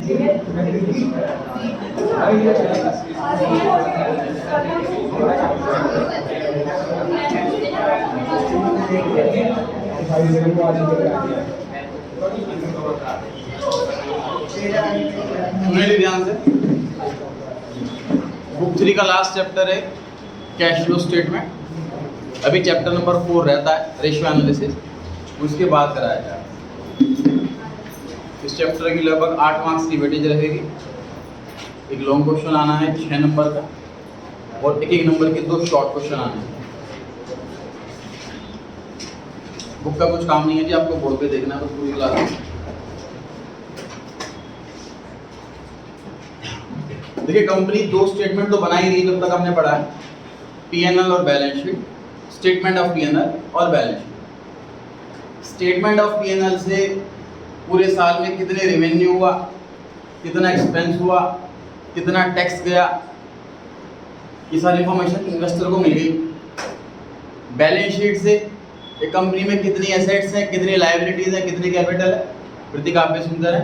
मेरे ध्यान से बुक 3 का लास्ट चैप्टर है कैश फ्लो स्टेटमेंट। अभी चैप्टर नंबर 4 रहता है रेशियो एनालिसिस, उसके बाद कराया जाए। इस चैप्टर की लगभग 8 मार्क्स की वेटेज रहेगी। एक लॉन्ग क्वेश्चन आना है 6 नंबर का और एक नंबर के 2 शॉर्ट क्वेश्चन आने हैं। बुक का कुछ काम नहीं है जी, आपको बोर्ड पे देखना है तो पूरी क्लास। देखिए कंपनी 2 स्टेटमेंट तो बना ही रही है जब तक हमने पढ़ा है, पीएनएल और balance sheet, statement of PNL और balance sheet. Statement of PNL से पूरे साल में कितने रेवेन्यू हुआ, कितना एक्सपेंस हुआ, कितना टैक्स गया, ये सारी इंफॉर्मेशन इन्वेस्टर को मिल गई। बैलेंस शीट से एक कंपनी में कितनी एसेट्स हैं, कितनी लायबिलिटीज हैं, कितनी कैपिटल है, प्रतीक आप भी सुनते हैं,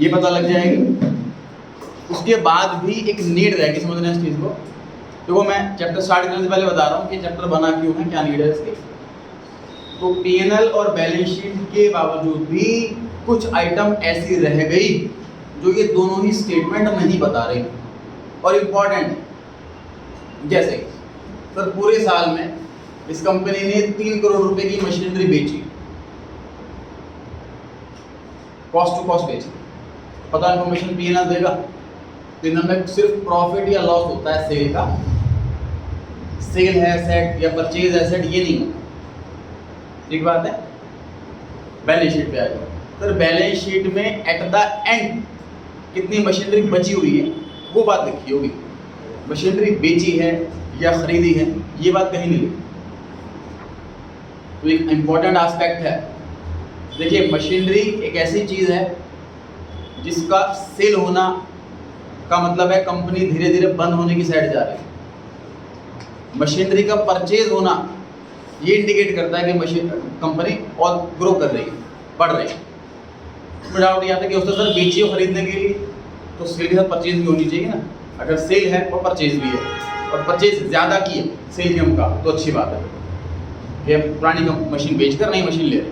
ये पता लग जाएगी। उसके बाद भी एक नीड रहेगी समझना इस चीज़ को। देखो मैं चैप्टर स्टार्ट करने से पहले बता रहा हूँ कि चैप्टर बना क्यों है, क्या नीड है इसकी। तो पीएनएल और बैलेंस शीट के बावजूद भी कुछ आइटम ऐसी रह गई जो ये दोनों ही स्टेटमेंट नहीं बता रही और इम्पॉर्टेंट है। जैसे सर पूरे साल में इस कंपनी ने 3 करोड़ रुपए की मशीनरी बेची, कॉस्ट टू कॉस्ट बेची, पता इन्फॉर्मेशन पीएनएल देगा तो इनमें सिर्फ प्रॉफिट या लॉस होता है सेल का, सेल है एसेट या परचेज एसेट ये नहीं होता। ठीक बात है। बैलेंस शीट पे आ जाओ सर, बैलेंस शीट में एट द एंड कितनी मशीनरी बची हुई है वो बात लिखी होगी, मशीनरी बेची है या खरीदी है ये बात कहीं नहीं लिखी। तो एक इम्पॉर्टेंट एस्पेक्ट है। देखिए मशीनरी एक ऐसी चीज है जिसका सेल होना का मतलब है कंपनी धीरे धीरे बंद होने की साइड जा रही है। मशीनरी का परचेज होना ये इंडिकेट करता है कि कंपनी और ग्रो कर रही है, बढ़ रही है। इसमें डाउट ये आता है कि उसने सर बेची हो खरीदने के लिए तो सेल के साथ परचेज भी होनी चाहिए ना। अगर सेल है और परचेज भी है और परचेज ज़्यादा की है सेल के मुकाबले तो अच्छी बात है, ये पुरानी मशीन बेचकर नई मशीन ले रहे।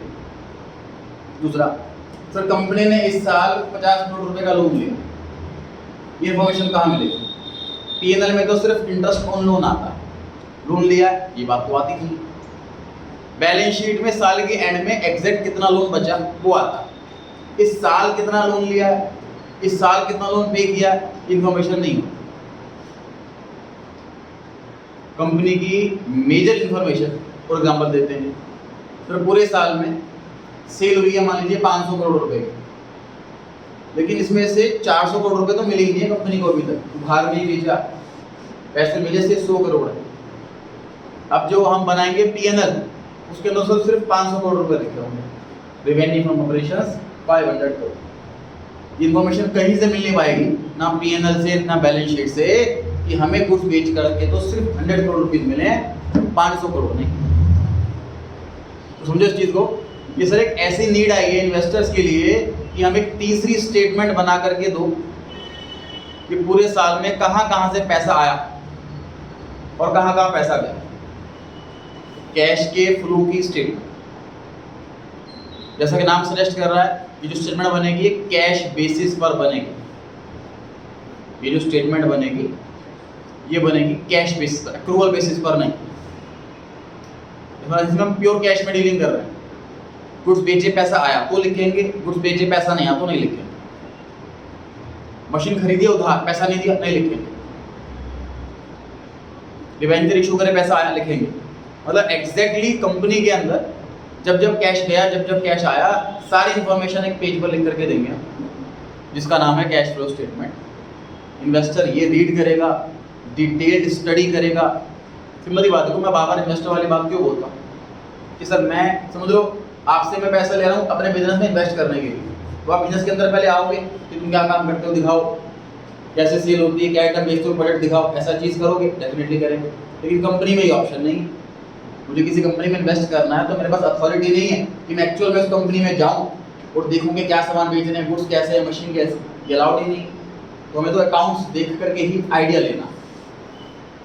दूसरा सर कंपनी ने इस साल 50 करोड़ रुपए का लोन लिया, ये इन्फॉर्मेशन कहाँ मिलेगी? पीएनएल में तो सिर्फ इंटरेस्ट ऑन लोन आता है, लोन लिया ये बात तो आती थी। बैलेंस शीट में साल के एंड में एग्जैक्ट कितना लोन बचा वो आता, इस साल कितना लोन लिया है, इस साल कितना लोन पे किया, इन्फॉर्मेशन नहीं होती। कंपनी की मेजर इन्फॉर्मेशन फॉर एग्जांपल देते हैं, तो पूरे साल में सेल हुई है मान लीजिए 500 करोड़ रुपए की, लेकिन इसमें से 400 करोड़ रुपए तो मिले ही नहीं है कंपनी को अभी तक, बाहर में ही बेचा, पैसे मिले से 100 करोड़ है। अब जो हम बनाएंगे पीएनएल उसके अंदर सिर्फ 500 करोड़ रुपए लिखे होंगे, revenue from operations 500 crore. Information कहीं से मिल नहीं पाएगी, ना पीएनएल से ना बैलेंस शीट से, कि हमें कुछ बेच करके तो सिर्फ 100 करोड़ रुपीज मिले हैं, 500 करोड़ नहीं। तो समझो इस चीज को, ये सर एक ऐसी नीड आई है इन्वेस्टर्स के लिए कि हम एक तीसरी स्टेटमेंट बना करके दो कि पूरे साल में कहां कहां से पैसा आया और कहां कहां पैसा गया। कैश के फ्लो की स्टेटमेंट, जैसा कि नाम सजेस्ट कर रहा है, ये जो स्टेटमेंट बनेगी कैश बेसिस पर बनेगी। ये जो स्टेटमेंट बनेगी ये बनेगी कैश बेसिस पर, एक्रूअल बेसिस पर नहीं। इसमें हम प्योर कैश में डीलिंग कर रहे हैं। गुड्स बेचे पैसा आया तो लिखेंगे, गुड्स बेचे पैसा नहीं आया तो नहीं लिखेंगे। मशीन खरीदी उधार पैसा नहीं दिया नहीं लिखेंगे। डिबेंचर इशू करे पैसा आया लिखेंगे। मतलब एग्जैक्टली कंपनी के अंदर जब जब कैश गया जब जब कैश आया सारी इंफॉर्मेशन एक पेज पर लिख करके देंगे, जिसका नाम है कैश फ्लो स्टेटमेंट। इन्वेस्टर ये रीड करेगा, डिटेल्ड स्टडी करेगा। सिंपल सी बात है, मैं बार बार इन्वेस्टर वाली बात क्यों बोलता हूँ कि सर मैं समझ लो आपसे मैं पैसा ले रहा हूँ अपने बिजनेस में इन्वेस्ट करने के लिए, तो आप बिजनेस के अंदर पहले आओगे कि तुम क्या काम करते हो दिखाओ, कैसे सेल होती है, क्या आइटम बेचते हो, बजट दिखाओ, ऐसा चीज़ करोगे डेफिनेटली करेंगे। लेकिन कंपनी में ये ऑप्शन नहीं है। मुझे किसी कंपनी में इन्वेस्ट करना है तो मेरे पास अथॉरिटी नहीं है कि मैं एक्चुअल में उस कंपनी में जाऊँ, और देखोगे क्या सामान बेच रहे हैं, गुड्स कैसे है, मशीन कैसे, ये अलाउड ही नहीं। तो हमें तो अकाउंट्स देख करके ही आइडिया लेना,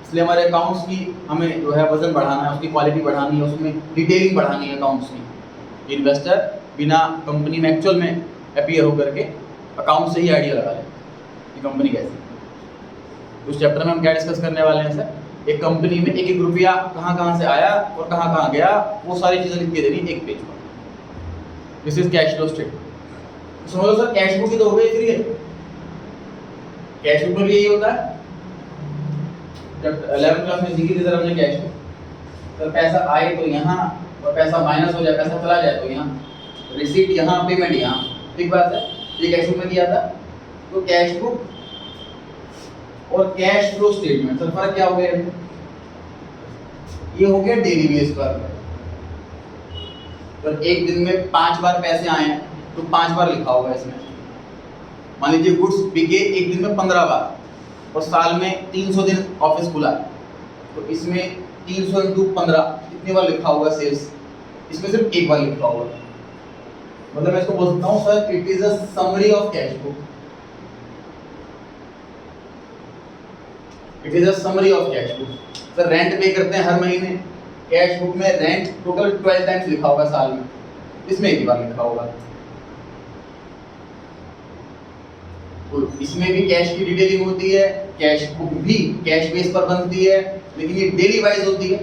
इसलिए हमारे अकाउंट्स की हमें जो है वजन बढ़ाना है, उसकी क्वालिटी बढ़ानी है, उसमें डिटेलिंग बढ़ानी है अकाउंट्स की। इन्वेस्टर बिना कंपनी में एक्चुअल में अपीयर होकर के अकाउंट से ही आइडिया लगा ले कि कंपनी कैसी है। उस चैप्टर में हम क्या डिस्कस करने वाले हैं सर, एक कंपनी में एक एक रुपया कहाँ कहाँ से आया और कहाँ कहाँ गया, वो सारी चीज़ें लिख के देनी एक पेज पर। This is cash flow statement. समझ लो सर, कैश बुक ही तो हो गई फिर, ये कैश बुक में भी यही होता है। जब 11th क्लास में सीखी थी सर हमने कैश बुक, तो पैसा आए तो यहाँ और पैसा माइनस हो जाए, पैसा चला जाए तो यहाँ, रिसीट यहाँ, पेमेंट यहाँ, ठीक बात है। ये कैश बुक में दिया था। तो कैश बुक और कैश फ्लो स्टेटमेंट सर फर्क क्या हो गया? ये हो गया डेली बेस पर। तो एक दिन में 5 बार पैसे आए हैं तो 5 बार लिखा होगा इसमें। मान लीजिए गुड्स बिके एक दिन में 15 बार और साल में 300 दिन ऑफिस खुला है, तो इसमें 300 × 15 कितनी बार लिखा होगा सेल्स? इसमें सिर्फ एक बार लिखा होगा। मतलब मैं इसको बोल सकता हूँ sir, it is a summary of cash book. It is a summary of cash book. Sir rent पे करते हैं हर महीने, कैश बुक में रेंट टोटल 12 टाइम्स लिखा होगा साल में, इसमें एक ही बार लिखा होगा। तो इसमें भी कैश की डिटेलिंग होती है, कैश बुक भी कैश बेस पर बनती है, लेकिन ये डेली वाइज होती है।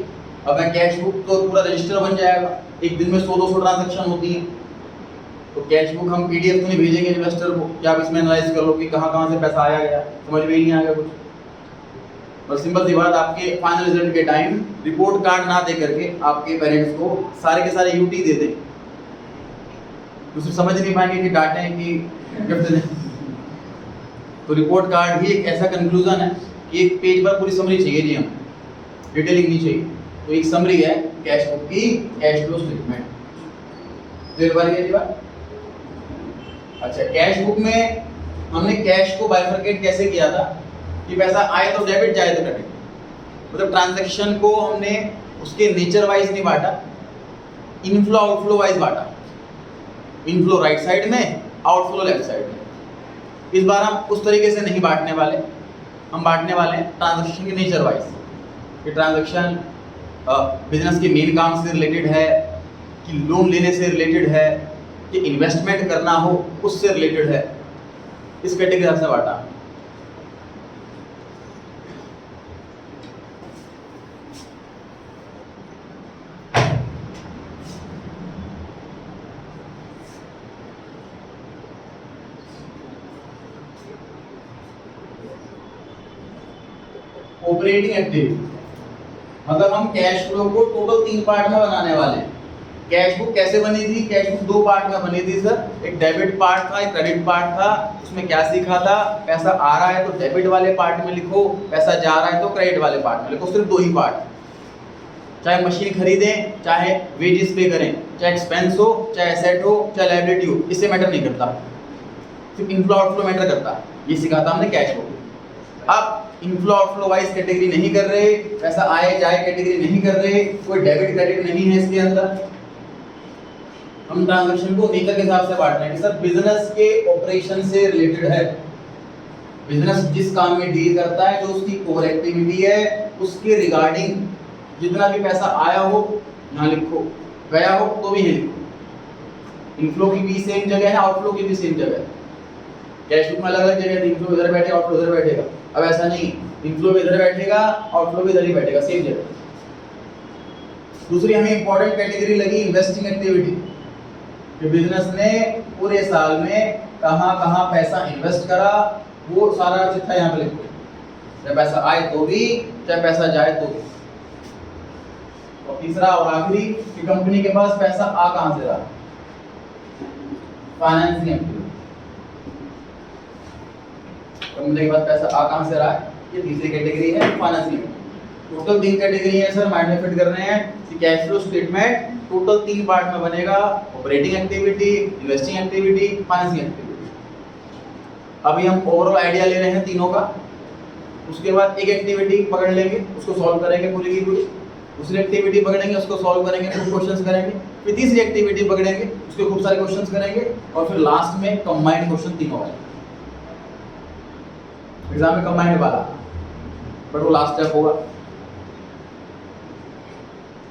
अब मैं कैश बुक तो पूरा रजिस्टर बन जाएगा, एक दिन में 100-200 ट्रांजैक्शन होती है। तो कैश बुक हम पीडीएफ तो नहीं भेजेंगे इन्वेस्टर को कि आप इसमें एनालाइज कर लो कि कहाँ कहाँ से पैसा आया गया, समझ में ही नहीं आएगा कुछ। बस सिंपल सी बात, आपके फाइनल रिजल्ट के टाइम रिपोर्ट कार्ड ना दे करके आपके पेरेंट्स को सारे के सारे यूटी दे दें, दूसरे समझ नहीं पाएंगे कि डांटे हैं कि गिफ्ट दें। तो रिपोर्ट कार्ड ही एक ऐसा कंक्लूजन है कि एक पेज पर पूरी समरी चाहिए जी, हमें डिटेलिंग नहीं चाहिए। तो एक समरी है कैश बुक की, कैश फ्लो स्टेटमेंट। क्लियर बात है जी बात? अच्छा, कैश बुक में हमने कैश को बाइफरकेट कैसे किया था कि पैसा आए तो डेबिट, जाए तो क्रेडिट। मतलब ट्रांजैक्शन को हमने उसके नेचर वाइज नहीं बांटा, इनफ्लो आउटफ्लो वाइज बांटा। इनफ्लो राइट साइड में, आउटफ्लो लेफ्ट साइड में। इस बार हम उस तरीके से नहीं बांटने वाले, हम बांटने वाले हैं ट्रांजैक्शन के नेचर वाइज। कि ट्रांजैक्शन बिजनेस के मेन काम से रिलेटेड है, कि लोन लेने से रिलेटेड है, कि इन्वेस्टमेंट करना हो उससे रिलेटेड है, इस कैटेगरी से बांटा। ऑपरेटिंग एक्टिविटी मतलब हम कैश फ्लो को टोटल 3 पार्ट में बनाने वाले हैं। कैश बुक कैसे बनी थी? कैश बुक 2 पार्ट में बनी थी सर, एक डेबिट पार्ट था, एक क्रेडिट पार्ट था। उसमें क्या सीखा था? पैसा आ रहा है तो डेबिट वाले पार्ट में लिखो, पैसा जा रहा है तो क्रेडिट वाले पार्ट में लिखो। सिर्फ 2 ही पार्ट। चाहे मशीन खरीदें, चाहे वेजेस पे करें, चाहे एक्सपेंस हो, चाहे एसेट हो, चाहे लायबिलिटी हो, इससे मैटर नहीं करता, सिर्फ इनफ्लो आउटफ्लो मैटर करता है। ये सीखा था हमने कैश बुक। अब इनफ्लो आउटफ्लो वाइज कैटेगरी नहीं कर रहे, पैसा आए जाए कैटेगरी नहीं कर रहे, कोई डेबिट क्रेडिट नहीं है इसके अंदर। हम ट्रांजैक्शन को नेचर के हिसाब से बांट रहे हैं कि सर बिजनेस के ऑपरेशन से रिलेटेड है। बिजनेस जिस काम में डील करता है, जो उसकी कोर एक्टिविटी है, उसके रिगार्डिंग जितना भी पैसा आया हो यहाँ लिखो, गया हो तो भी यहीं लिखो। इनफ्लो की भी सेम जगह है, आउटफ्लो की भी सेम जगह है। कैश बुक में अलग अलग जगह है, इनफ्लो इधर बैठेगा, आउटफ्लो इधर बैठेगा। अब ऐसा नहीं, इनफ्लो भी इधर बैठेगा, आउटफ्लो भी इधर ही बैठेगा, सेम जगह। दूसरी हमें इंपॉर्टेंट कैटेगरी लगी इन्वेस्टिंग एक्टिविटी, कि बिजनेस ने पूरे साल में कहाँ कहाँ पैसा इन्वेस्ट करा, वो सारा चिट्ठा यहाँ पे लिख दो। चाहे पैसा आए तो भी, चाहे पैसा जाए तो भी। और तीसरा और आखिरी कि कंपनी के पास पैसा आ कहाँ से रहा, फाइनेंसिंग एक्टिविटी। कंपनी के पास पैसा आ कहाँ से रहा है, ये तीसरी कैटेगरी है फाइनेंसिंग। टोटल 3 कैटेगरी है सर, माइंड में फिट करने हैं कि cash flow statement total 3 part में बनेगा, operating activity, investing activity, financing activity. अभी हम ओवरऑल आइडिया ले रहे हैं तीनों का, उसके बाद एक एक्टिविटी पकड़ लेंगे, उसको सॉल्व करेंगे पूरी की पूरी, दूसरी एक्टिविटी पकड़ेंगे, उसको सॉल्व करेंगे, कुछ क्वेश्चंस करेंगे, फिर तीसरी एक्टिविटी पकड़ेंगे, उसके खूब सारे क्वेश्चंस करेंगे, और फिर लास्ट में कंबाइंड क्वेश्चन तीनों आएंगे। एग्जाम में कंबाइंड वाला, बट वो लास्ट स्टेप होगा।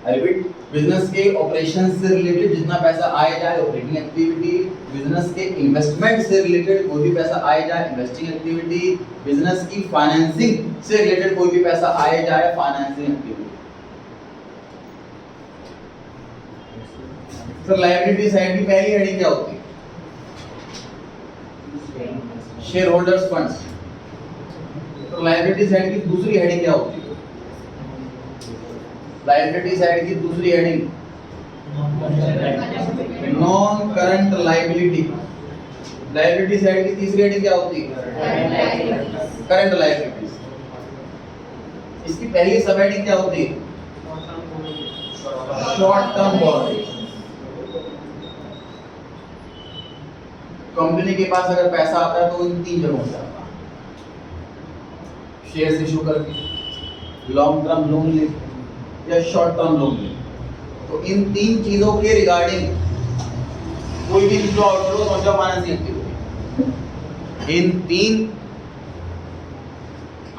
आई रिपीट, बिजनेस के ऑपरेशन से रिलेटेड जितना पैसा आए जाए ऑपरेटिंग एक्टिविटी, बिजनेस के इन्वेस्टमेंट से रिलेटेड कोई भी पैसा आए जाए इन्वेस्टिंग एक्टिविटी, बिजनेस की फाइनेंसिंग से रिलेटेड कोई भी पैसा आए जाए financing activity. Sir liability side की पहली हेडिंग क्या होती है? Share holders funds. तो लायबिलिटी साइड की दूसरी हेडिंग क्या होती है? लायबिलिटी साइड की दूसरी heading non current liability. Liability side की तीसरी हेडिंग क्या होती है? Current liability. इसकी पहली सब हेडिंग क्या होती है? Short term borrowing. कंपनी के पास अगर पैसा आता है तो इन तीन जगहों से आता है, शेयर्स इशू करके, लॉन्ग टर्म लोन ले या शॉर्ट टर्म लोन ले। तो इन तीन चीजों के रिगार्डिंग कोई भी इनफ्लो आउटफ्लो समझो फाइनेंसिंग एक्टिविटी। इन तीन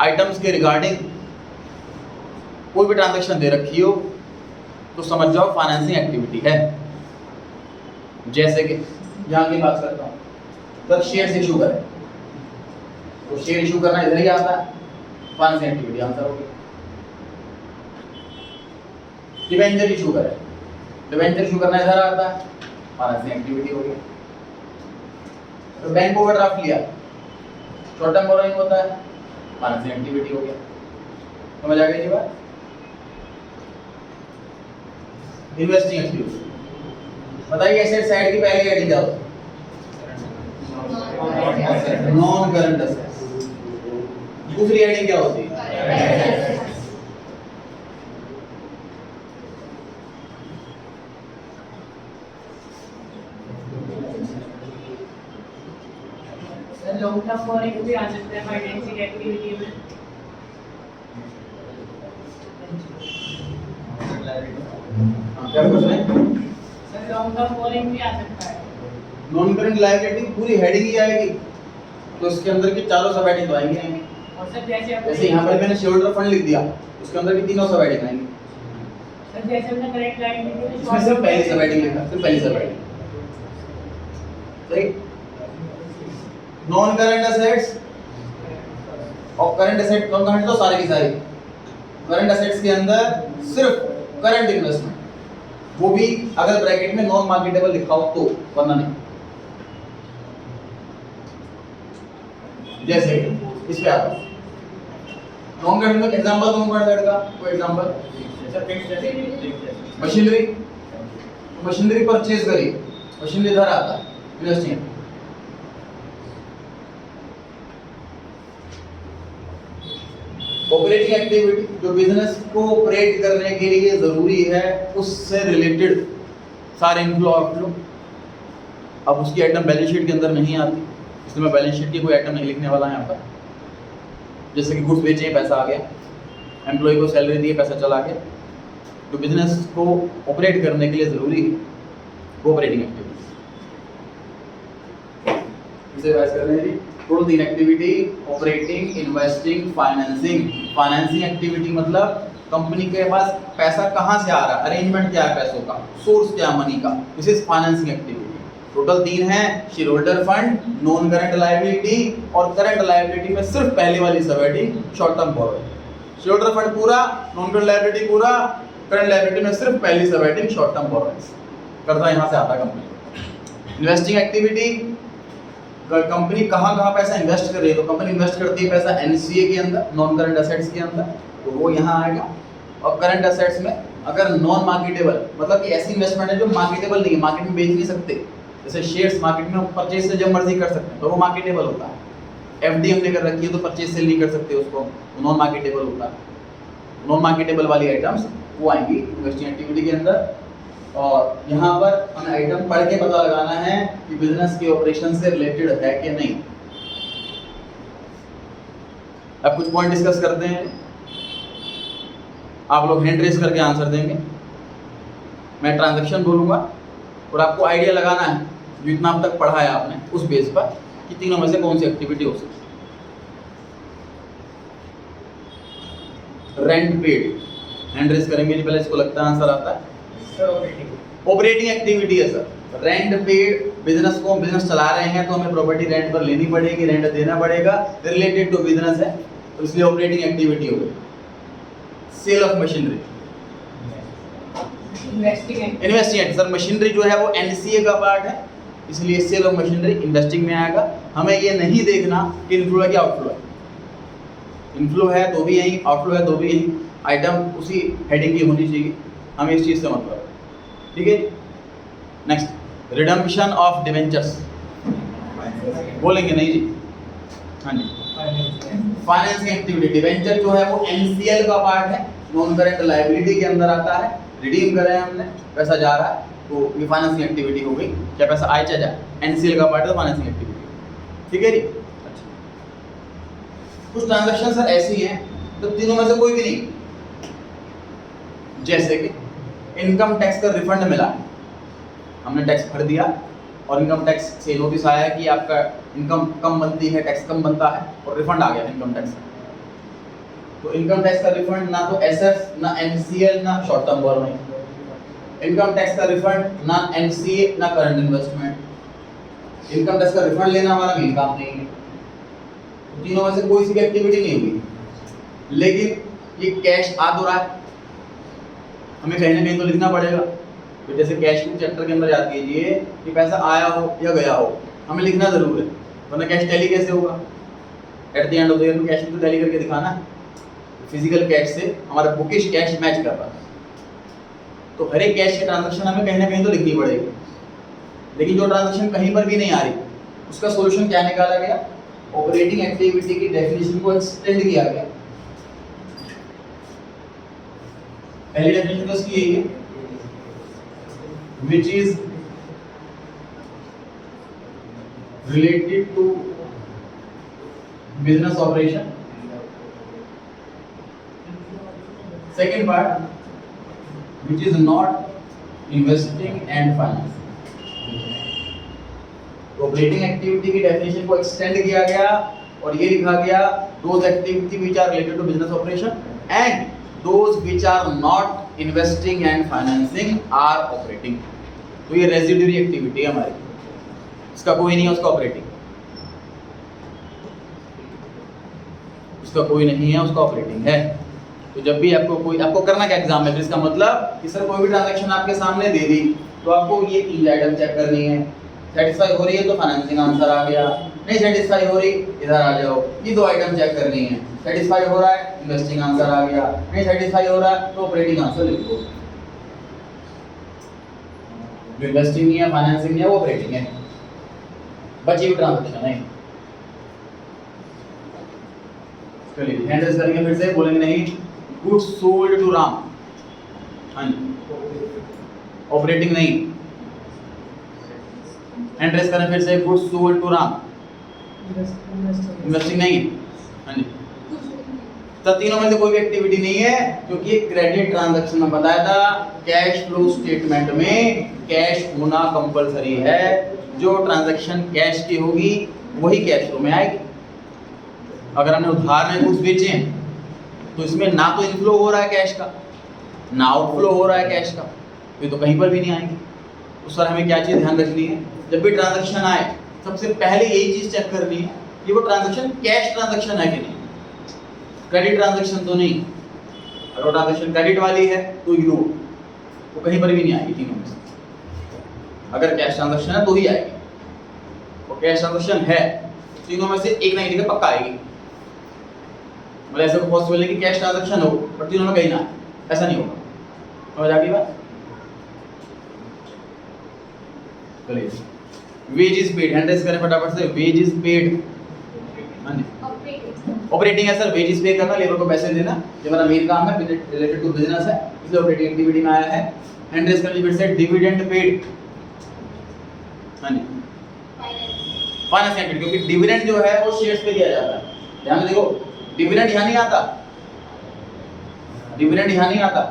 आइटम्स के रिगार्डिंग कोई भी ट्रांजैक्शन दे रखी हो तो समझ जाओ फाइनेंसिंग एक्टिविटी है। जैसे कि यहाँ की बात करता हूँ, तो शेयर इशू करें तो शेयर इशू करना इधर ही आता है, फाइनेंसिंग एक्टिविटी आंसर होगी। डिबेंचर इशू करें, डिबेंचर इशू करना इधर आता है, फाइनेंसिंग एक्टिविटी होगी। तो बैंक ओवरड्राफ्ट लिया, शॉर्ट टर्म बोरोइंग होता है, फाइनेंसिंग एक्टिविटी हो गया। समझ आ गई ये बात? इन्वेस्टिंग एक्टिविटी बताइए, एसेट साइड की पहली हेडिंग क्या होती है? Non current assets. दूसरी हेडिंग क्या होती है? लॉन्ग टर्म बोरोइंग भी आ सकता है फाइनेंसिंग एक्टिविटी में। क्या कुछ नहीं, सर लॉन्ग टर्म बोरोइंग भी आ सकता है। नॉन करंट लायबिलिटी पूरी हेडिंग ही आएगी, तो इसके अंदर की चारों सब हेडिंग तो आएंगी नहीं। और सर जैसे यहाँ पर मैंने शेयर होल्डर फंड लिख दिया, उसके अंदर की तीनों सब हेडिंग आएंगी। सर जैसे हमने करेक्ट लाइन लिखी है, इसमें सिर्फ पहली सब हेडिंग लिखा, सिर्फ पहली सब हेडिंग। सही। नॉन करंट एसेट्स और करंट एसेट, नॉन करंट तो सारे की सारी। करंट एसेट्स के अंदर सिर्फ करंट इन्वेस्टमेंट, वो भी अगर ब्रैकेट में नॉन मार्केटेबल लिखा हो तो, वरना नहीं। जैसे इस पे आता है नॉन करंट में एग्जांपल दूं, करंट का कोई एग्जांपल, मशीनरी, मशीनरी परचेज करी, मशीनरी इधर आता है, इन्वेस्टिंग। ऑपरेटिंग एक्टिविटी जो बिजनेस को ऑपरेट करने के लिए जरूरी है, उससे रिलेटेड सारे इनफ्लो आउटफ्लो। अब उसकी आइटम बैलेंस शीट के अंदर नहीं आती, इसलिए मैं बैलेंस शीट की कोई आइटम नहीं लिखने वाला यहाँ पर। जैसे कि गुड्स बेचे, पैसा आ गया, एम्प्लॉय को सैलरी दी, पैसा चला गया। तो बिजनेस को ऑपरेट करने के लिए जरूरी है वो ऑपरेटिंग एक्टिविटी। इसे वाइज कर रहे हैं जी, total 3 activity, operating, investing, financing. Financing activity मतलब कंपनी के पास पैसा कहाँ से आ रहा है, अरेंजमेंट क्या है पैसों का, सोर्स क्या है मनी का, this is financing activity. Total 3 है, share holder fund, non current liability, और करंट लायबिलिटी में सिर्फ पहले वाली सब heading short term borrowing. Share holder fund पूरा, नॉन करंट लायबिलिटी पूरा, करंट लायबिलिटी में सिर्फ पहली सब हेडिंग शॉर्ट टर्म बोरोइंग्स। करता यहाँ से आता कंपनी। इन्वेस्टिंग एक्टिविटी, कंपनी कहाँ पैसा इन्वेस्ट कर रही है, तो कंपनी इन्वेस्ट करती है पैसा एनसीए के अंदर, नॉन करंट एसेट्स के अंदर, तो वो यहाँ आएगा। और करंट एसेट्स में अगर नॉन मार्केटेबल, मतलब कि ऐसी इन्वेस्टमेंट है जो मार्केटेबल नहीं है, मार्केट में बेच नहीं सकते, जैसे शेयर्स मार्केट में परचेज से जब मर्जी कर सकते हैं तो वो मार्केटेबल होता है। एफडी हमने कर रखी है तो परचेज सेल नहीं कर सकते उसको, नॉन मार्केटेबल होता है। नॉन मार्केटेबल वाली आइटम्स वो आएंगी इन्वेस्टिंग एक्टिविटी के अंदर। और यहाँ पर हमें आइटम पढ़ के पता लगाना है कि बिजनेस के ऑपरेशन से रिलेटेड है कि नहीं। अब कुछ पॉइंट डिस्कस करते हैं। आप लोग हैंड रेस करके आंसर देंगे, मैं ट्रांजैक्शन बोलूँगा और आपको आइडिया लगाना है जो इतना अब तक पढ़ा है आपने उस बेस पर कि तीनों में से कौन सी एक्टिविटी हो सकती है। रेंट पेड, हैंड रेस करेंगे जी, पहले इसको लगता है आंसर आता है सर ऑपरेटिंग। ऑपरेटिंग एक्टिविटी है सर। रेंट पेड, बिजनेस को हम बिजनेस चला रहे हैं तो हमें प्रॉपर्टी रेंट पर लेनी पड़ेगी, रेंट देना पड़ेगा, रिलेटेड टू बिजनेस है तो इसलिए ऑपरेटिंग एक्टिविटी हो गई। Sale of machinery, investing sir, machinery जो है वो एनसीए का पार्ट है इसलिए सेल ऑफ मशीनरी इन्वेस्टिंग में आएगा। हमें ये नहीं देखना कि इनफ्लो है कि आउटफ्लो है, इनफ्लो है तो भी यही, आउटफ्लो है तो भी यही, आइटम उसी हेडिंग की होनी चाहिए, हमें इस चीज़ से मतलब है, ठीक है। नेक्स्ट, रिडम्पशन ऑफ डिवेंचर्स, बोलेंगे नहीं जी, हाँ जी। फाइनेंसिंग एक्टिविटी, डिवेंचर जो है वो एनसीएल का पार्ट है, नॉन करेंट लायबिलिटी के अंदर आता है, रिडीम करें हमने, पैसा जा रहा है तो ये फाइनेंसिंग एक्टिविटी हो गई, क्या पैसा आए चाहे जाए, एनसीएल का पार्ट है फाइनेंसिंग एक्टिविटी, ठीक है जी। अच्छा, कुछ ट्रांजैक्शन सर ऐसी हैं तो तीनों में से कोई भी नहीं, जैसे कि इनकम टैक्स का रिफंड मिला, हमने टैक्स भर दिया और इनकम टैक्स से नोटिस आया कि आपका इनकम कम बनती है, टैक्स कम बनता है और रिफंड आ गया इनकम टैक्स का। तो इनकम टैक्स का रिफंड ना तो एसएफ, ना एनसीएल, ना short term borrowing. Income tax का रिफंड ना एनसीए, ना करंट इन्वेस्टमेंट। इनकम टैक्स का रिफंड लेना हमारा मेन काम नहीं है, तो तीनों में से कोई सी भी एक्टिविटी नहीं हुई। लेकिन ये कैश आ तो रहा है, हमें कहीं ना कहीं तो लिखना पड़ेगा। तो जैसे कैश बुक चैप्टर के अंदर याद कीजिए कि पैसा आया हो या गया हो, हमें लिखना जरूर है, वरना कैश टैली कैसे होगा? At the end of the year में कैश तो टैली करके दिखाना है। फिजिकल कैश से हमारा बुकिश कैश मैच कर रहा है, तो हर एक कैश की ट्रांजैक्शन हमें कहीं ना कहीं तो लिखनी पड़ेगी। लेकिन जो ट्रांजैक्शन कहीं पर भी नहीं आ रही, उसका सोल्यूशन क्या निकाला गया? ऑपरेटिंग एक्टिविटी की डेफिनेशन को एक्सटेंड किया गया। पहली डेफिनेशन तो इसकी यही है, which is related to business operation. Second part, which is not investing and financing. Operating activity की डेफिनेशन को एक्सटेंड किया गया और ये लिखा गया those activity which are related to business operation and those which are not investing and financing are operating. तो ये रेजिडुअरी एक्टिविटी है हमारी, इसका कोई नहीं है उसका ऑपरेटिंग, उसका कोई नहीं है उसका ऑपरेटिंग है। तो जब भी आपको करना क्या एग्जाम में, इसका मतलब कि सर कोई भी ट्रांजैक्शन आपके सामने दे दी तो आपको ये तीन आइटम चेक करनी है। सेटिस्फाई हो रही है तो फाइनेंसिंग आंसर आ गया, नहीं सेटिस्फाई हो रही इधर आ जाओ, ये दो आइटम चेक करनी है। सेटिस्फाई हो रहा है इन्वेस्टिंग आंसर आ गया, नहीं सेटिस्फाई हो रहा है तो ऑपरेटिंग आंसर लिख दो। जो इन्वेस्टिंग नहीं है, फाइनेंसिंग नहीं है, वो ऑपरेटिंग है, बची हुई ट्रांजैक्शन है। चलिए हैंड रेज करेंगे फिर से, बोलेंगे नहीं। गुड्स सोल्ड टू राम, हाँ जी, ऑपरेटिंग नहीं। हैंड रेज करें फिर से, goods sold to Ram, investing नहीं, हाँ जी। तो तीनों में से कोई भी एक्टिविटी नहीं है क्योंकि ये क्रेडिट ट्रांजैक्शन में बताया था, कैश फ्लो स्टेटमेंट में कैश होना कंपलसरी है। जो ट्रांजैक्शन कैश की होगी वही कैश फ्लो में आएगी। अगर हमने उधार में कुछ बेचे हैं तो इसमें ना तो इनफ्लो हो रहा है कैश का, ना आउटफ्लो हो रहा है कैश का, ये तो कहीं पर भी नहीं आएंगे। उस पर हमें क्या चीज़ ध्यान रखनी है, जब भी ट्रांजैक्शन आए सबसे पहले यही चीज़ चेक करनी है कि वो ट्रांजैक्शन कैश ट्रांजैक्शन है कि नहीं, क्रेडिट ट्रांजैक्शन तो नहीं। अगर ट्रांजैक्शन क्रेडिट वाली है तो इग्नोर, वो कहीं पर भी नहीं आएगी तीनों में से। अगर कैश ट्रांजैक्शन है तो ही आएगी, और कैश ट्रांजैक्शन है तीनों में से एक ना एक जगह पक्का आएगी। मतलब ऐसा पॉसिबल है कि कैश ट्रांजैक्शन हो पर तीनों में कहीं ना आए, ऐसा नहीं होगा। समझ आ गई बात? चलिए, wage is paid, hand raise करें फटाफट से। वेज इज पेड, हाँ जी, ऑपरेटिंग है सर। वेज इज पे करना, लेबर को पैसे देना, ये हमारा मेन काम है, रिलेटेड टू बिजनेस है, इसलिए ऑपरेटिंग एक्टिविटी में आया है। हैंड रेज कर लीजिए फिर से। डिविडेंड पेड, हाँ जी, फाइनेंस एक्टिविटी, क्योंकि डिविडेंड जो है वो शेयर्स पे दिया जाता है। ध्यान से देखो, डिविडेंड यहाँ नहीं आता, डिविडेंड यहाँ नहीं आता,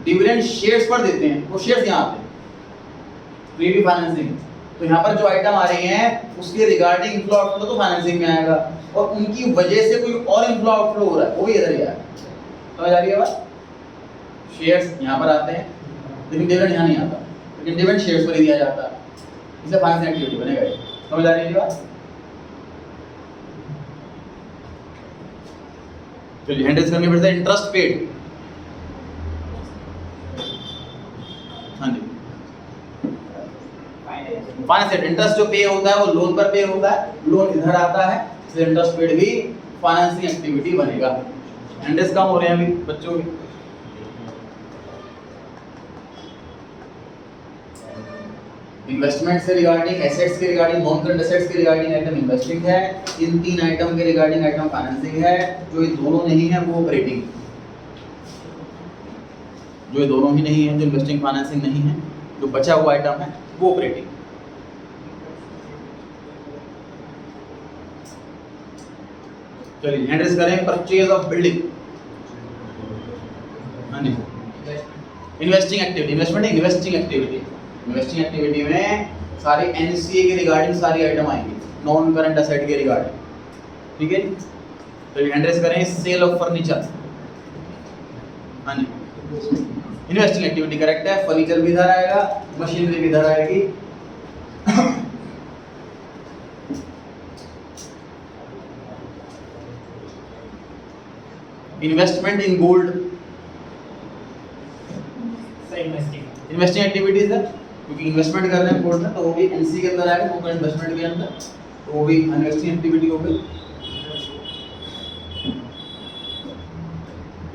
डिविडेंड शेयर्स पर देते हैं, वो शेयर्स यहाँ आते हैं, तो ये भी फाइनेंसिंग। तो यहाँ पर जो आइटम आ रही हैं उसके रिगार्डिंग इनफ्लो आउटफ्लो तो फाइनेंसिंग में आएगा, और उनकी वजह से कोई और इनफ्लो आउटफ्लो हो रहा है वो भी इधर ही आएगा। समझ आ रही है बात? शेयर्स यहाँ पर आते हैं लेकिन डिविडेंड यहाँ नहीं आता, लेकिन डिविडेंड शेयर्स पर ही दिया जाता है, इससे फाइनेंसिंग एक्टिविटी बनेगा ये। समझ आ रही है बात? चलिए हैंडल्स करनी पड़ता है। इंटरेस्ट पेड, हाँ जी, फाइनेंस इंटरेस्ट जो पे होता है वो लोन पर पे होता है, लोन इधर आता है, इसलिए इंटरेस्ट पेड भी फाइनेंसिंग एक्टिविटी बनेगा। हैंडल्स कम हो रहे हैं अभी बच्चों के। इन्वेस्टमेंट से रिगार्डिंग, एसेट्स के रिगार्डिंग, नॉन करंट एसेट्स के रिगार्डिंग आइटम इन्वेस्टिंग है, इन तीन आइटम के रिगार्डिंग आइटम फाइनेंसिंग है, जो ये दोनों नहीं है वो ऑपरेटिंग, जो ये दोनों ही नहीं है, जो इन्वेस्टिंग फाइनेंसिंग नहीं है, जो बचा हुआ आइटम है वो ऑपरेटिंग। चलिए हैंडल्स करें परचेज ऑफ बिल्डिंग, हाँ जी, investing activity, investment investing activity, investing activity में सारी एनसीए के रिगार्डिंग सारी आइटम आएंगी, नॉन करंट एसेट के रिगार्डिंग, ठीक है। तो हैंडल्स करें सेल ऑफ फर्नीचर, हाँ जी, इन्वेस्टिंग एक्टिविटी करेक्ट है, फर्नीचर भी इधर आएगा, मशीनरी भी इधर आएगी। Investment in gold, investing activities है, क्योंकि इन्वेस्टमेंट कर रहे हैं गोल्ड में, तो वो भी एनसी के अंदर आएगा, वो इन्वेस्टमेंट के अंदर, तो वो भी इन्वेस्टिंग एक्टिविटी हो गई।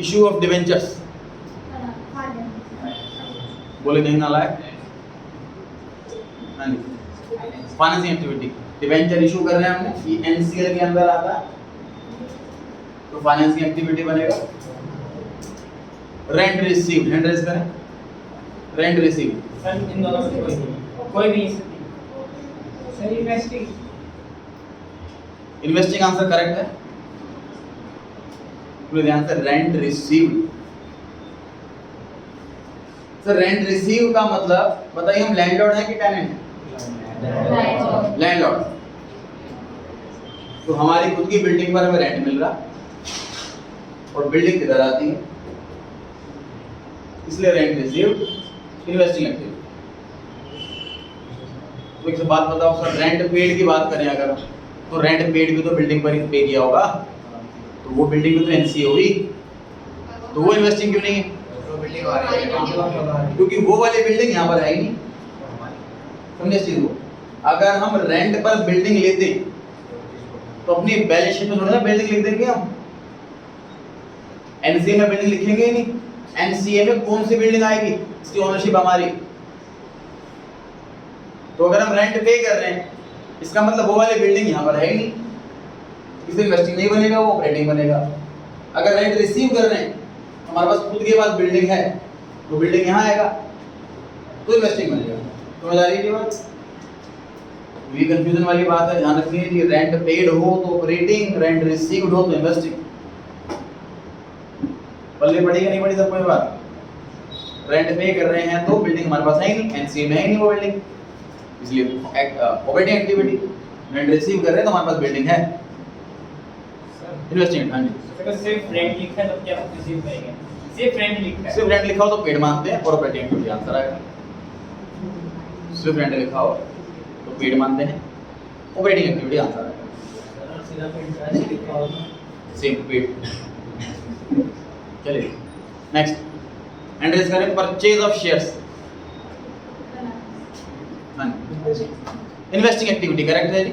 इशू ऑफ डिवेंचर्स, बोले नहीं ना लायक, हाँ जी, फाइनेंसिंग एक्टिविटी, डिवेंचर इशू कर रहे हैं हमने, ये एनसीएल के अंदर आता है, तो फाइनेंसिंग एक्टिविटी बनेगा। रेंट रिसीव्ड, हैंड रेज करें, रेंट रिसीव्ड, सर इन दोनों में से कोई भी sir investing, investing answer correct है, पूरे ध्यान से, rent received. Sir rent receive का मतलब बताइए, हम लैंडलॉर्ड हैं कि टेनेंट हैं? लैंडलॉर्ड। तो हमारी खुद की बिल्डिंग पर हमें रेंट मिल रहा, और बिल्डिंग किधर आती है, इसलिए रेंट रिसीव्ड इन्वेस्टिंग एक्टिविटी। तो एक बात बताओ सर, रेंट पेड की बात करें अगर, तो रेंट पेड भी तो बिल्डिंग पर ही पे किया होगा, तो वो बिल्डिंग में तो एनसी होगी, तो वो इन्वेस्टिंग क्यों नहीं है? क्योंकि वो वाली बिल्डिंग यहाँ पर है ही नहीं। समझे इस चीज को? अगर हम रेंट पर बिल्डिंग लेते तो अपनी बैलेंस शीट में थोड़ा बिल्डिंग लिख देंगे हम, एनसीए में बिल्डिंग लिखेंगे ही नहीं। एनसीए में कौन सी बिल्डिंग आएगी, इसकी ओनरशिप हमारी। तो अगर हम रेंट पे कर रहे हैं, इसका मतलब वो वाली बिल्डिंग यहाँ पर है ही नहीं, इसलिए इन्वेस्टिंग नहीं बनेगा, वो ऑपरेटिंग बनेगा। अगर रेंट रिसीव कर रहे हैं, हमारे पास खुद के पास बिल्डिंग है, तो बिल्डिंग यहाँ आएगा, तो इन्वेस्टिंग बनेगा। समझ आ रही है बात? ये कंफ्यूजन वाली बात है, ध्यान रखिए कि रेंट पेड हो तो ऑपरेटिंग, रेंट रिसीव्ड हो तो इन्वेस्टिंग। पल्ले पड़ेगी नहीं पड़ी, सब कोई बात। रेंट पे कर रहे हैं तो बिल्डिंग हमारे पास है ही नहीं, एनसीए में है ही नहीं वो बिल्डिंग, इसलिए ऑपरेटिंग एक्टिविटी। रेंट रिसीव कर रहे हैं तो हमारे पास बिल्डिंग है, इन्वेस्टिंग। हाँ जी, अगर सिर्फ रेंट लिखा है तो क्या रिसीव करेंगे? सिर्फ रेंट लिखा है, सिर्फ रेंट लिखा हो तो पेड मानते हैं, और ऑपरेटिंग एक्टिविटी आंसर आएगा। सिर्फ रेंट लिखा हो तो पेड मानते हैं, ऑपरेटिंग एक्टिविटी आंसर आएगा। Same paid. चलिए नेक्स्ट, एंट्रीज करें purchase of shares, investing activity correct है जी।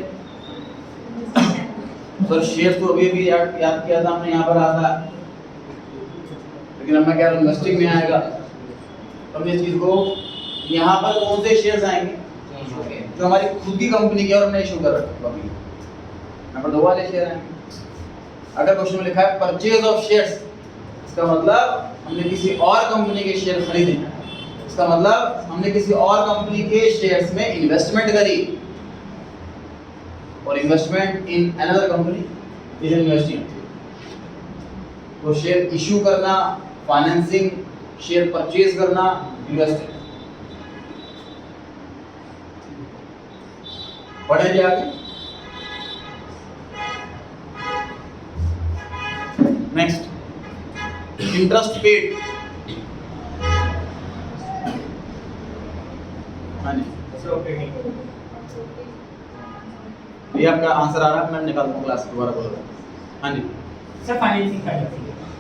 सर शेयर्स तो अभी भी याद किया था हमने, यहाँ पर आता है, लेकिन अब मैं कह रहा हूँ इन्वेस्टिंग में आएगा। तो इस चीज को, यहाँ पर कौन से शेयर्स आएंगे जो हमारी खुद की कंपनी की और हमने इशू कर रखा है, यहाँ पर दो वाले शेयर आएंगे। अगर क्वेश्चन में लिखा है परचेज ऑफ शेयर्स, इसका मतलब हमने किसी और कंपनी के शेयर खरीदे, इसका मतलब हमने किसी और कंपनी के शेयर्स में इन्वेस्टमेंट करी, और investment in another company is investing. तो शेयर इशू करना, फाइनेंसिंग, शेयर परचेज करना, इन्वेस्टिंग। पढ़ेंगे आगे। Next, interest paid. हाँ जी, ये आपका आंसर आ रहा है, मैं निकाल दूँ क्लास दोबारा बोलो। हाँ जी सर फाइनेंसिंग का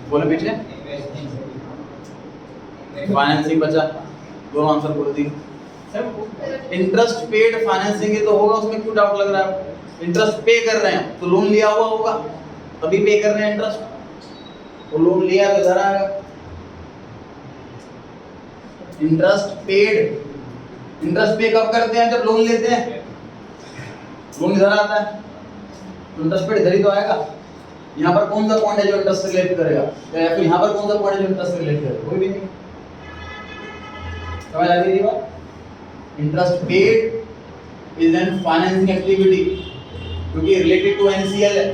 बोलो पीछे। फाइनेंसिंग बचा, दोनों आंसर बोल दिए। सर इंटरेस्ट पेड फाइनेंसिंग ये तो होगा, उसमें क्यों डाउट लग रहा है? इंटरेस्ट पे कर रहे हैं तो लोन लिया हुआ होगा तभी पे कर रहे हैं इंटरेस्ट, तो लोन लिया तो इधर आएगा। इंटरेस्ट पेड, इंटरेस्ट पे कब करते हैं? जब लोन लेते हैं, लोन इधर आता है तो इंटरेस्ट पेड इधर ही तो आएगा। यहाँ पर कौन सा पॉइंट है जो इंटरेस्ट से रिलेट करेगा, या फिर यहाँ पर कौन सा पॉइंट है जो इंटरेस्ट से रिलेट करेगा? कोई भी नहीं। समझ आ रही है बात? Interest paid is an financing activity, क्योंकि रिलेटेड टू एनसीएल है।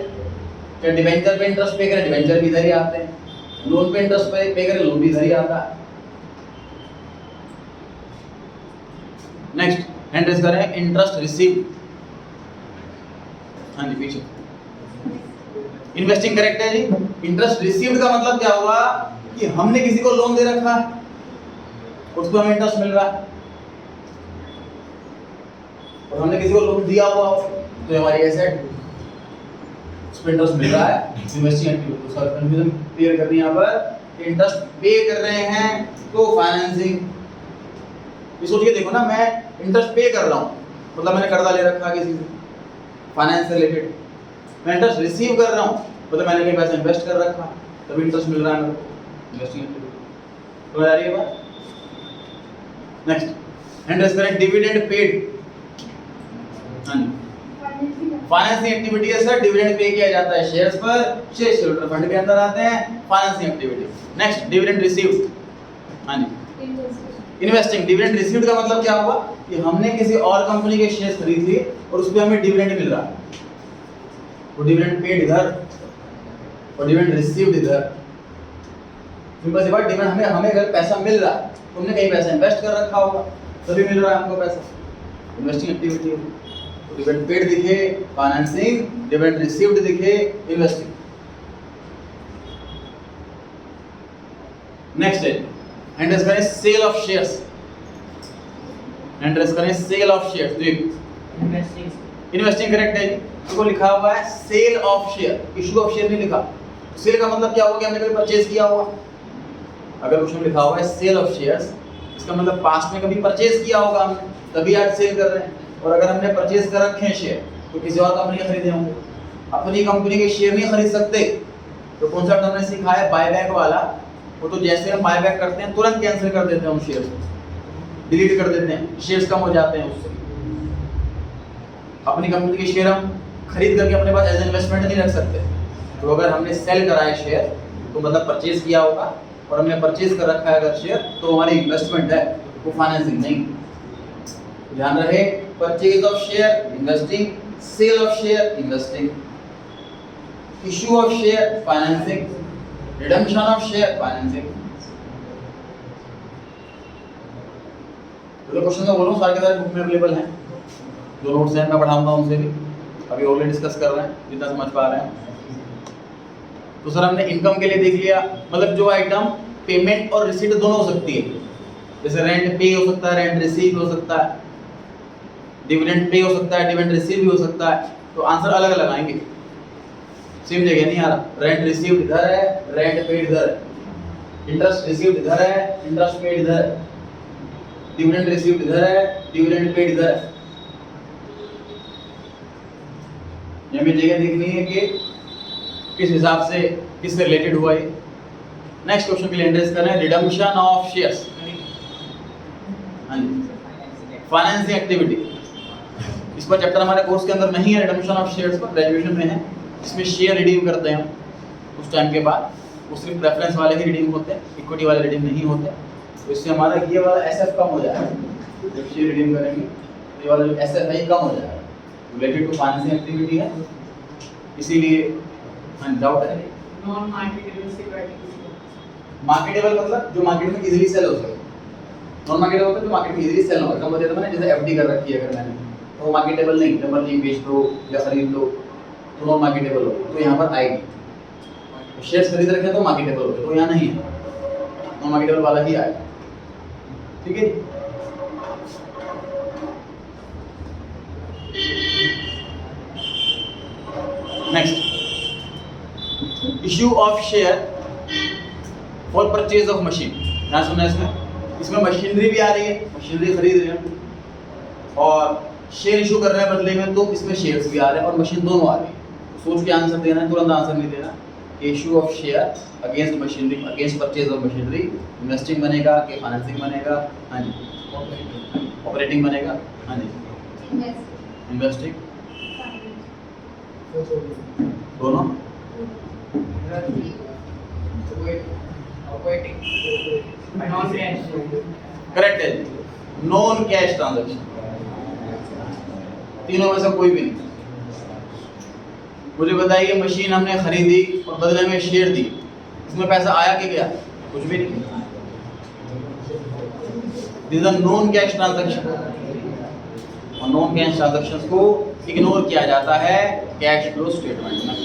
क्या डिबेंचर पे इंटरेस्ट पे करें, डिबेंचर भी इधर ही आते हैं। लोन पे इंटरेस्ट पे करें, लोन भी इधर ही आता है। नेक्स्ट, हैंड रेज करें, इंटरेस्ट रिसीव। हाँ जी पीछे। इन्वेस्टिंग करेक्ट है जी। इंटरेस्ट रिसीव्ड का मतलब क्या हुआ कि हमने किसी को लोन दे रखा है, उसको हमें इंटरेस्ट मिल रहा है, और हमने किसी को लोन दिया हुआ हो तो हमारी एसेट, उस पर इंटरेस्ट मिल रहा है। इन्वेस्टिंग एक्टिविटी, उसका कंफ्यूजन क्लियर करनी है। यहाँ पर इंटरेस्ट पे कर रहे हैं तो फाइनेंसिंग। ये सोच के देखो ना, मैं इंटरेस्ट पे कर रहा हूँ मतलब मैंने कर्जा ले रखा है किसी से, फाइनेंस से रिलेटेड। मैं इंटरेस्ट रिसीव कर रहा हूँ मतलब मैंने कहीं पैसा इन्वेस्ट कर रखा है, तभी इंटरेस्ट मिल रहा है मेरे को। इन्वेस्टिंग एक्टिविटी तो आ रही है बात। नेक्स्ट, हैंड रेज करें, डिविडेंड पेड। हाँ जी, फाइनेंसिंग एक्टिविटी है सर, डिविडेंड पे किया जाता है शेयर्स पर, शेयर शेयरहोल्डर फंड के अंदर आते हैं, financing activity. Next, dividend received. हाँ जी, इन्वेस्टिंग। डिविडेंड रिसीव्ड का मतलब क्या हुआ कि हमने किसी और कंपनी के शेयर्स खरीद लिए और उस पे हमें डिविडेंड मिल रहा है, वो डिविडेंड पेड इधर और डिविडेंड रिसीव्ड इधर। सिंपल सी बात, डिविडेंड हमें अगर पैसा मिल रहा है तो हमने कहीं पैसा इन्वेस्ट कर रखा होगा तभी मिल रहा है हमको पैसा, इन्वेस्टिंग एक्टिविटी है। तो डिविडेंड पेड दिखे फाइनेंसिंग, डिविडेंड रिसीव्ड दिखे इन्वेस्टिंग। नेक्स्ट है, हैंड रेज करें, sale of shares. Hand raise करें, sale of shares. Investing correct है जी, तो लिखा हुआ है sale of share, issue of share नहीं लिखा। सेल का मतलब क्या होगा कि हमने कभी परचेज किया होगा। अगर क्वेश्चन लिखा हुआ है सेल ऑफ शेयर्स, इसका मतलब पास्ट में कभी परचेज किया होगा हमने, तभी आज सेल कर रहे हैं। और अगर हमने परचेज कर रखे हैं शेयर तो किसी और कंपनी के खरीदे होंगे, अपनी कंपनी के शेयर नहीं खरीद सकते। तो कौन सा टर्म हमने सीखा है, बायबैक वाला। वो तो जैसे हम बायबैक करते हैं तुरंत कैंसिल कर देते हैं उन शेयर्स को, डिलीट कर देते हैं, शेयर्स कम हो जाते हैं उससे। अपनी कंपनी के शेयर हम खरीद करके अपने पास एज इन्वेस्टमेंट नहीं रख सकते। तो अगर हमने सेल करा है शेयर तो मतलब परचेज किया होगा, और हमने परचेज कर रखा है अगर शेयर तो हमारी इन्वेस्टमेंट है, वो फाइनेंसिंग नहीं। ध्यान रहे, purchase of share investing, sale of share investing, issue of share financing, redemption of share financing. तो क्वेश्चन मैं बोलूं सारे के सारे बुक में अवेलेबल हैं, जो नोट्स हैं मैं पढ़ाऊंगा उनसे भी, अभी ऑलरेडी डिस्कस कर रहे हैं जितना समझ पा रहे हैं। तो सर हमने इनकम के लिए देख लिया, मतलब जो आइटम पेमेंट और रिसीट दोनों हो सकती है, जैसे रेंट पे हो सकता है, रेंट रिसीव हो सकता है, डिविडेंड पे हो सकता है, डिविडेंड रिसीव भी हो सकता है। तो आंसर अलग अलग आएंगे, सेम जगह नहीं आ रहा। रेंट रिसीव्ड इधर है, रेंट पेड इधर है, इंटरेस्ट रिसीव्ड इधर है, इंटरेस्ट पेड इधर है, डिविडेंड रिसीव्ड इधर है, डिविडेंड पेड इधर है। ये हमें जगह देखनी है कि किस हिसाब से किससे रिलेटेड हुआ ये। नेक्स्ट क्वेश्चन के लिए एंट्रेस करें, रिडम्पशन ऑफ शेयर्स। हाँ जी, फाइनेंसिंग एक्टिविटी। इस पर चैप्टर हमारे कोर्स के अंदर नहीं है, रिडम्पशन ऑफ शेयर्स पर ग्रेजुएशन में है। इसमें शेयर रिडीम करते हैं उस टाइम के बाद, वो सिर्फ प्रेफरेंस वाले ही रिडीम होते हैं, इक्विटी वाले रिडीम नहीं होते। तो इससे हमारा ये वाला एसएफ कम हो जाएगा, जब शेयर रिडीम करेंगे तो ये वाला जो एसएफ है कम हो जाएगा, रिलेटेड टू फाइनेंसिंग एक्टिविटी है, इसीलिए। हाँ डाउट है? Non marketable security. मार्केटेबल मतलब जो मार्केट में इजीली सेल हो सके, नॉन मार्केटेबल मतलब जो मार्केट में इजीली सेल ना हो। मतलब मैंने जैसे एफडी कर रखी है अगर मैंने, तो वो मार्केटेबल नहीं, जब मर्जी बेच दो या खरीद लो तो नॉन मार्केटेबल हो, तो यहाँ पर आएगी। शेयर्स खरीद रखे तो मार्केटेबल हो, तो यहाँ नहीं है, नॉन मार्केटेबल वाला ही आएगा। ठीक है। Next, issue of share for purchase of machine. क्या सुना है इसमें? इसमें मशीनरी भी आ रही है, मशीनरी खरीद रहे हैं और शेयर इशू कर रहे हैं बदले में, तो इसमें शेयर्स भी आ रहे हैं और मशीन दोनों आ रही है। सोच के आंसर देना है, तुरंत आंसर नहीं देना। Issue of share against machinery, against purchase of machinery, investing बनेगा कि फाइनेंसिंग बनेगा? हाँ जी, ऑपरेटिंग बनेगा। हाँ जी, इन्वेस्टिंग, दोनों नॉन कैश। करेक्ट है। नॉन कैश ट्रांजैक्शन, तीनों में से कोई भी नहीं। मुझे बताइए, मशीन हमने खरीदी और बदले में शेयर दी, इसमें पैसा आया कि गया? कुछ भी नहीं। This is non cash transaction, और नॉन कैश ट्रांजैक्शंस को इग्नोर किया जाता है कैश फ्लो स्टेटमेंट में।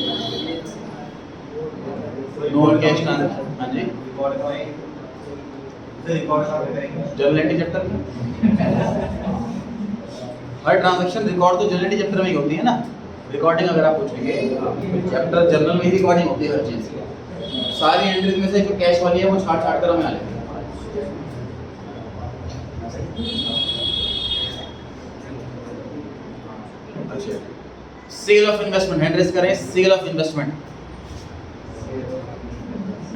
नॉन कैश ट्रांजैक्शन, हाँ जी, जर्नल एंट्री चैप्टर में हर ट्रांजैक्शन रिकॉर्ड तो जर्नल एंट्री चैप्टर में ही होती है ना। रिकॉर्डिंग अगर आप पूछेंगे चैप्टर जर्नल में ही रिकॉर्डिंग होती है हर चीज़ की। सारी एंट्रीज में से जो कैश वाली है वो छाट छाट कर हमें आ लेते हैं। अच्छा, sale of investment, hand raise करें। Sale of investment,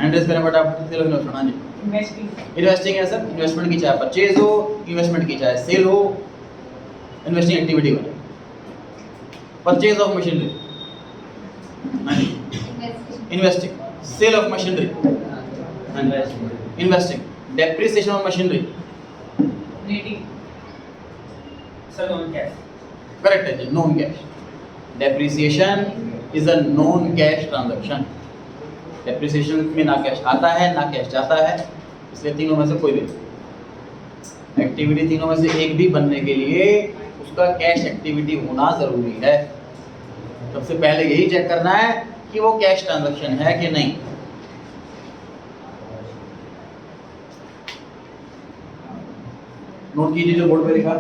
hand raise करें फटाफट। सेल ऑफ इन्वेस्टमेंट, हाँ जी, इन्वेस्टिंग है सर। इन्वेस्टमेंट की चाहे परचेज हो, इन्वेस्टमेंट की चाहे सेल हो, इन्वेस्टिंग एक्टिविटी हो। Purchase of machinery, investing. Sale of machinery, investing. Depreciation of machinery, sir non cash. Correct है जी, non cash. Depreciation is a non cash transaction. Depreciation में ना कैश आता है ना कैश जाता है, इसलिए तीनों में से कोई भी एक्टिविटी, तीनों में से एक भी बनने के लिए उसका कैश एक्टिविटी होना जरूरी है। सबसे पहले यही चेक करना है कि वो कैश ट्रांजैक्शन है कि नहीं। नोट कीजिए जो बोर्ड पे लिखा।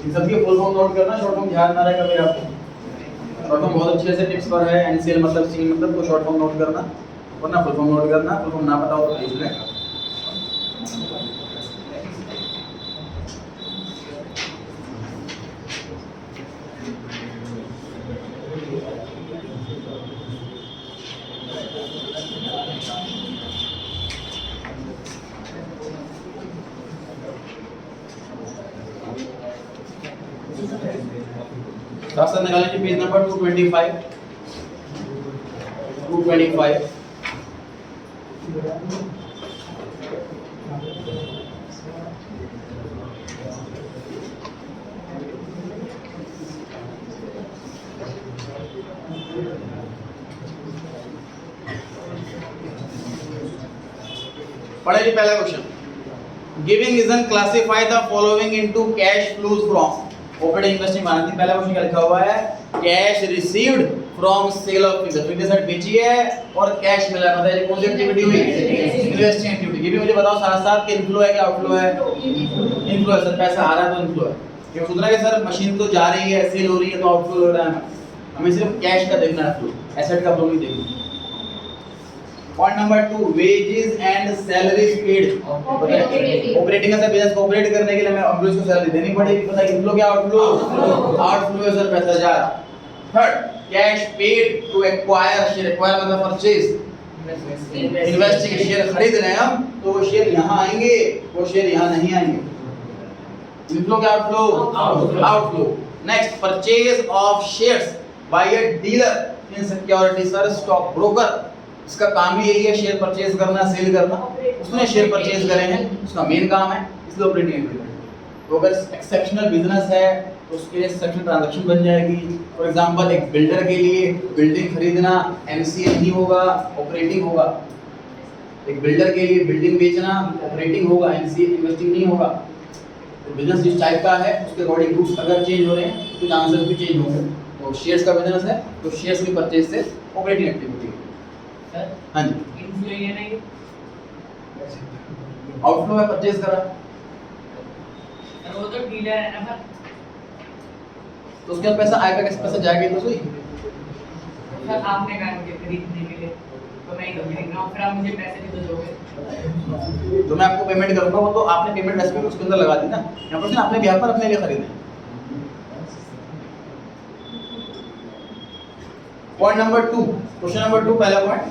इन सबकी फुल फॉर्म नोट करना, शॉर्ट फॉर्म ध्यान ना रहेगा मेरा आपको। शॉर्ट फॉर्म बहुत अच्छे से टिप्स पर है, एनसीएल मतलब सी मतलब, तो शॉर्ट फॉर्म नोट करना वरना फुल फॉर्म नोट करना। फुल फॉर्म ना पता हो तो लिख लें। रास्ता निकालेंगे पेज नंबर 225। 225 पढ़े जी पहला question. Giving reason classify the following into cash flows from operating investing. मानती पहला क्वेश्चन क्या लिखा हुआ है? Cash received from sale of investment. Investment बेची है और कैश मिला है, मतलब कौन सी एक्टिविटी हुई? Investing activity. ये भी मुझे बताओ साथ साथ कि इनफ्लो है कि आउटफ्लो है? इनफ्लो है सर, पैसा आ रहा है तो इनफ्लो है। ये सोच रहा है कि सर मशीन तो जा रही है, सेल हो रही है तो आउटफ्लो हो रहा है। हमें सिर्फ कैश का देखना है, फ्लो, एसेट का फ्लो नहीं देखना। Point number 2, wages and salaries paid. Operating का सर बिजनेस को ऑपरेट करने के लिए हमें एम्प्लॉइज को सैलरी देनी पड़ेगी। पता है इनफ्लो क्या आउटफ्लो? आउटफ्लो है सर, पैसा जा रहा। Third, cash paid to acquire share. Acquire मतलब परचेज, इन्वेस्टिंग। शेयर खरीद रहे हैं हम, तो वो शेयर यहाँ आएंगे, वो शेयर यहाँ नहीं आएंगे। इनफ्लो क्या outflow? Outflow. Next, purchase of shares by a dealer in security sir stock broker, इसका काम ही यही है शेयर परचेज करना सेल करना, उसने शेयर परचेज करे हैं, उसका मेन काम है, इसलिए ऑपरेटिंग एग्रीमेंट। तो अगर एक्सेप्शनल बिजनेस है तो उसके लिए एक्सेप्शनल ट्रांजैक्शन बन जाएगी। फॉर एग्जांपल एक बिल्डर के लिए बिल्डिंग खरीदना एमसीए नहीं होगा, ऑपरेटिंग होगा। एक बिल्डर के लिए बिल्डिंग बेचना ऑपरेटिंग होगा, एमसीए इन्वेस्टिंग नहीं होगा। तो बिजनेस जिस टाइप का है उसके अकॉर्डिंग रूल्स अगर चेंज हो रहे हैं तो कुछ आंसर भी चेंज होंगे। तो शेयर्स का बिजनेस है तो शेयर्स की परचेज से ऑपरेटिंग एक्टिविटी है। सर हाँ जी, इनफ्लो ये नहीं आउटफ्लो है परचेज करा सर, वो तो डीलर है ना सर। तो उसके बाद पैसा आएगा, कैसे पैसा जाएगा तो सही। सर आपने कहा मुझे खरीदने के लिए तो मैं ही खरीद रहा हूँ, फिर आप मुझे पैसे भी तो दोगे। जो मैं आपको पेमेंट करूंगा वो तो आपने पेमेंट रेसिपी उसके अंदर लगा दी ना, यहाँ पर आपने बिहार पर अपने लिए खरीदे। पॉइंट नंबर 2, क्वेश्चन नंबर 2 पहला point,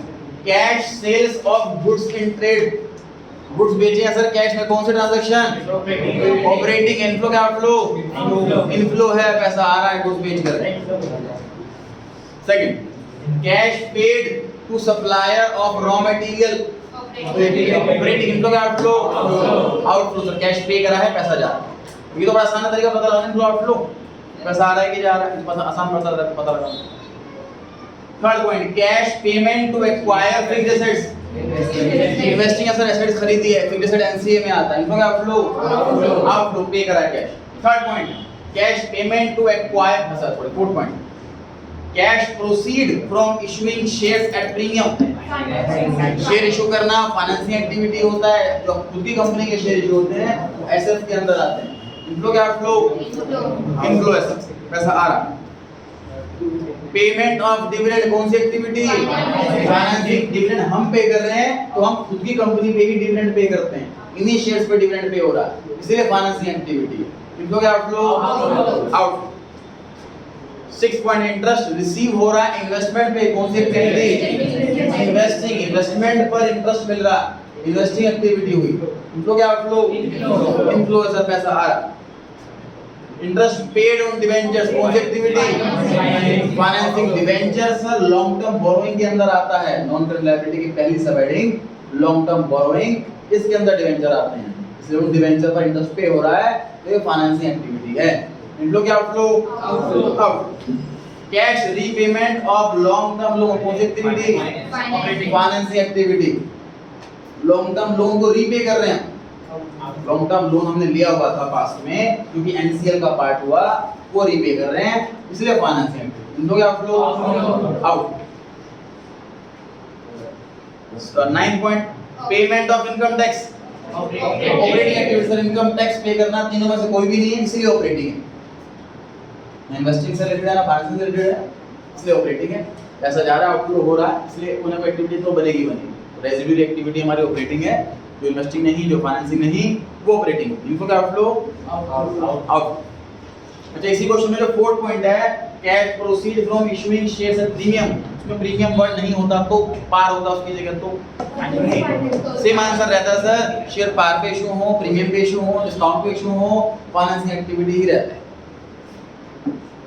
cash sales of goods in trade. Goods बेचे हैं सर कैश में, कौन से ट्रांजैक्शन? ऑपरेटिंग। इनफ्लो क्या आउटफ्लो? इनफ्लो है, पैसा आ रहा है गुड्स बेच कर। Second, cash paid to supplier of raw material. Operating. Inflow क्या outflow? Outflow sir, cash pay करा है पैसा जा रहा है। ये तो बड़ा आसान तरीका पता लगाने, इनफ्लो आउटफ्लो, पैसा आ रहा है कि जा रहा है, पता आसान पता लगाना। Third point, cash payment to acquire fixed assets. Investing है सर, एसेट्स खरीदी है, फिक्स्ड एसेट एनसीए में आता है, इनफ्लो क्या आउटफ्लो? आउटफ्लो, पे करा है cash. Third point, cash payment to acquire, sir sorry, fourth point, cash proceed from issuing shares at premium. Share issue करना फाइनेंसिंग एक्टिविटी होता है, जो खुद की कंपनी के शेयर इशू होते हैं वो एसेट्स के अंदर आते हैं। इनफ्लो क्या आउटफ्लो? इनफ्लो है सर, पैसा आ रहा है। पेमेंट ऑफ डिविडेंड कौन सी एक्टिविटी? फाइनेंसिंग। डिविडेंड हम पे कर रहे हैं तो हम खुद की कंपनी पे ही डिविडेंड पे करते हैं, इन्हीं शेयर्स पे डिविडेंड पे हो रहा है, इसलिए फाइनेंसिंग एक्टिविटी है। इनफ्लो क्या outflow? Out. 6 point, interest receive हो रहा है इन्वेस्टमेंट पे, कौन सी एक्टिविटी? इन्वेस्टिंग। इन्वेस्टमेंट पर इंटरेस्ट मिल रहा है, इन्वेस्टिंग एक्टिविटी हुई। इनफ्लो क्या आउटफ्लो? इनफ्लो है सर, पैसा आ रहा। इंटरेस्ट पेड ऑन डिबेंचर्स, कौन सी activity? Financing. Debentures long term borrowing के अंदर आता है, नॉन करंट लायबिलिटी की पहली सब हेडिंग लॉन्ग टर्म बोरोइंग, इसके अंदर डिबेंचर आते हैं, इसलिए उन डिबेंचर पर इंटरेस्ट पे हो रहा है तो ये फाइनेंसिंग एक्टिविटी है। इनफ्लो क्या outflow? Out. Cash repayment of long term loan, कौन सी activity? Financing activity. Long term loan को रीपे कर रहे हैं, लॉन्ग टर्म लोन हमने लिया हुआ था पास्ट में, क्योंकि एनसीएल का पार्ट हुआ, वो रीपे कर रहे हैं, इसलिए फाइनेंसिंग एक्टिविटी। इनको क्या outflow? Out. 9 point, payment of income tax. Operating activity sir, income tax पे करना तीनों में से कोई भी नहीं है, इसलिए ऑपरेटिंग है। इन्वेस्टिंग से रिलेटेड है ना फाइनेंसिंग से रिलेटेड है, इसलिए ऑपरेटिंग है। पैसा जा रहा है, आउटफ्लो हो रहा है, इसलिए कोई ना कोई एक्टिविटी तो बनेगी। रेजिडुअल एक्टिविटी हमारी ऑपरेटिंग है, जो इन्वेस्टिंग नहीं, जो फाइनेंसिंग नहीं, वो ऑपरेटिंग है। इनको क्या आउटफ्लो? आउट। अच्छा, इसी क्वेश्चन में जो फोर्थ पॉइंट है, cash proceed from issuing shares at premium, उसमें प्रीमियम वर्ड नहीं होता तो पार होता उसकी जगह, तो सेम आंसर रहता है सर, शेयर पार पे इशू हो, प्रीमियम पे इशू हो, डिस्काउंट पे इशू हो, फाइनेंसिंग एक्टिविटी ही रहता है।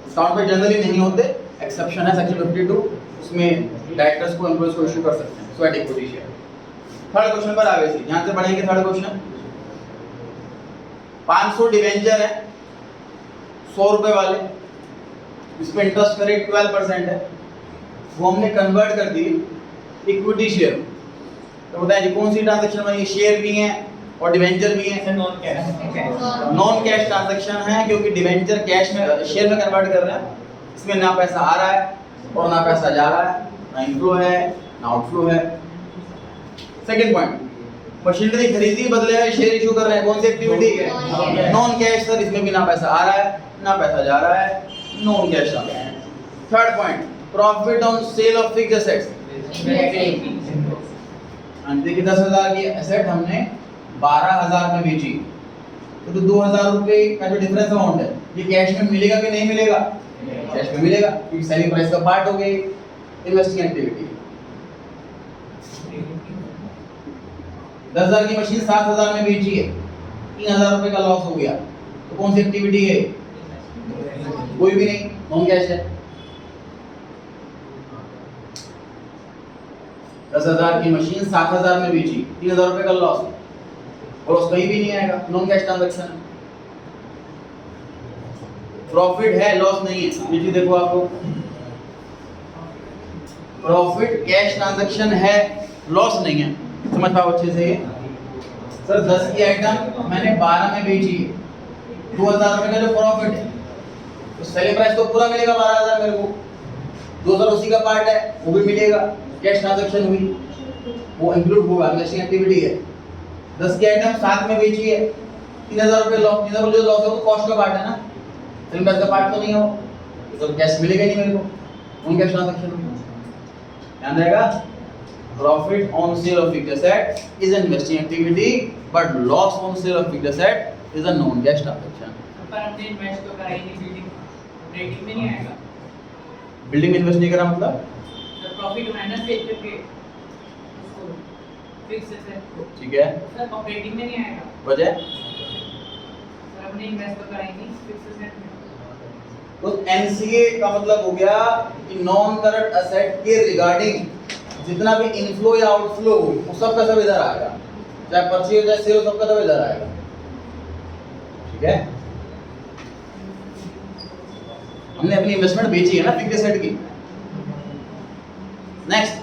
डिस्काउंट पे जनरली नहीं होते, एक्सेप्शन है सेक्शन 52, उसमें डायरेक्टर्स को एम्प्लॉयज को इशू कर सकते हैं sweat equity share. Third question पर आ गए थे, ध्यान से पढ़ेंगे। थर्ड क्वेश्चन, 500 डिवेंचर है 100 रुपए वाले, इस पे इंटरेस्ट रेट 12% है, वो हमने कन्वर्ट कर दी इक्विटी शेयर। तो बताइए जी कौन सी ट्रांजैक्शन बनी? शेयर भी है और डिवेंचर भी है। नॉन कैश ट्रांजैक्शन है, क्योंकि डिवेंचर कैश में शेयर में कन्वर्ट कर रहे हैं, इसमें ना पैसा आ रहा है और ना पैसा जा रहा है, ना इनफ्लो है ना आउटफ्लो है। सेकंड पॉइंट, मशीनरी खरीदी बदले में शेयर इशू कर रहे हैं, कौन सी एक्टिविटी है? नॉन कैश सर, इसमें भी ना पैसा आ रहा है ना पैसा जा रहा है, नॉन कैश आ रहा है। Third point, profit on sale of fixed assets. देखिए 10,000 की एसेट हमने 12,000 में बेची, तो 2,000 रुपए का जो डिफरेंस अमाउंट है ये कैश में मिलेगा कि नहीं मिलेगा? कैश में मिलेगा, क्योंकि सेलिंग प्राइस का पार्ट हो गई इन्वेस्टिंग एक्टिविटी। 10,000 की मशीन 7,000 में बेची है, 3,000 रुपए का लॉस हो गया, तो कौन सी एक्टिविटी है? कोई भी नहीं, नॉन कैश है। 10,000 की मशीन 7,000 में बेची, 3,000 रुपए का लॉस, और उस कहीं भी नहीं आएगा, नॉन कैश ट्रांजैक्शन है। प्रॉफिट है, लॉस नहीं है। ये चीज देखो आप लोग, प्रॉफिट कैश ट्रांजैक्शन है, लॉस नहीं है। समझ पाओ अच्छे से ये? सर 10 की आइटम मैंने 12 में बेची, 2,000 रुपए का जो प्रॉफिट है, तो सेलिंग प्राइस तो पूरा मिलेगा 12,000 मेरे को, 2,000 उसी का पार्ट है, वो भी मिलेगा। कैश ट्रांजैक्शन हुई, वो इंक्लूड होगा, इन्वेस्टिंग एक्टिविटी है। 10 की आइटम 7 में बेची है, 3,000 रुपए लॉस, 3,000 रुपए लॉस है, वो कॉस्ट का पार्ट है ना, सेलिंग प्राइस का पार्ट तो नहीं है वो, तो कैश मिलेगा नहीं मेरे को, उन कैश ट्रांजैक्शन में। ध्यान रहेगा, profit on sale of fixed asset is investing activity, but loss on sale of fixed asset is a non cash transaction. पर हमने इन्वेस्ट तो करा ही नहीं, बिल्डिंग रेटिंग में नहीं आएगा। बिल्डिंग में इन्वेस्ट नहीं करा मतलब सर प्रॉफिट माइनस पे करके उसको फिक्स एसेट को, ठीक है, सर ऑपरेटिंग में नहीं आएगा। वजह सर हमने इन्वेस्ट तो करा ही नहीं फिक्स एसेट में। तो एनसीए का मतलब हो गया कि नॉन करंट एसेट के रिगार्डिंग जितना भी इनफ्लो या आउटफ्लो हो, वो सब का सब इधर आएगा, चाहे परचेज चाहे सेल, सब का सब इधर आएगा। ठीक है, हमने अपनी इन्वेस्टमेंट बेची है ना फिक्स्ड एसेट की। Next,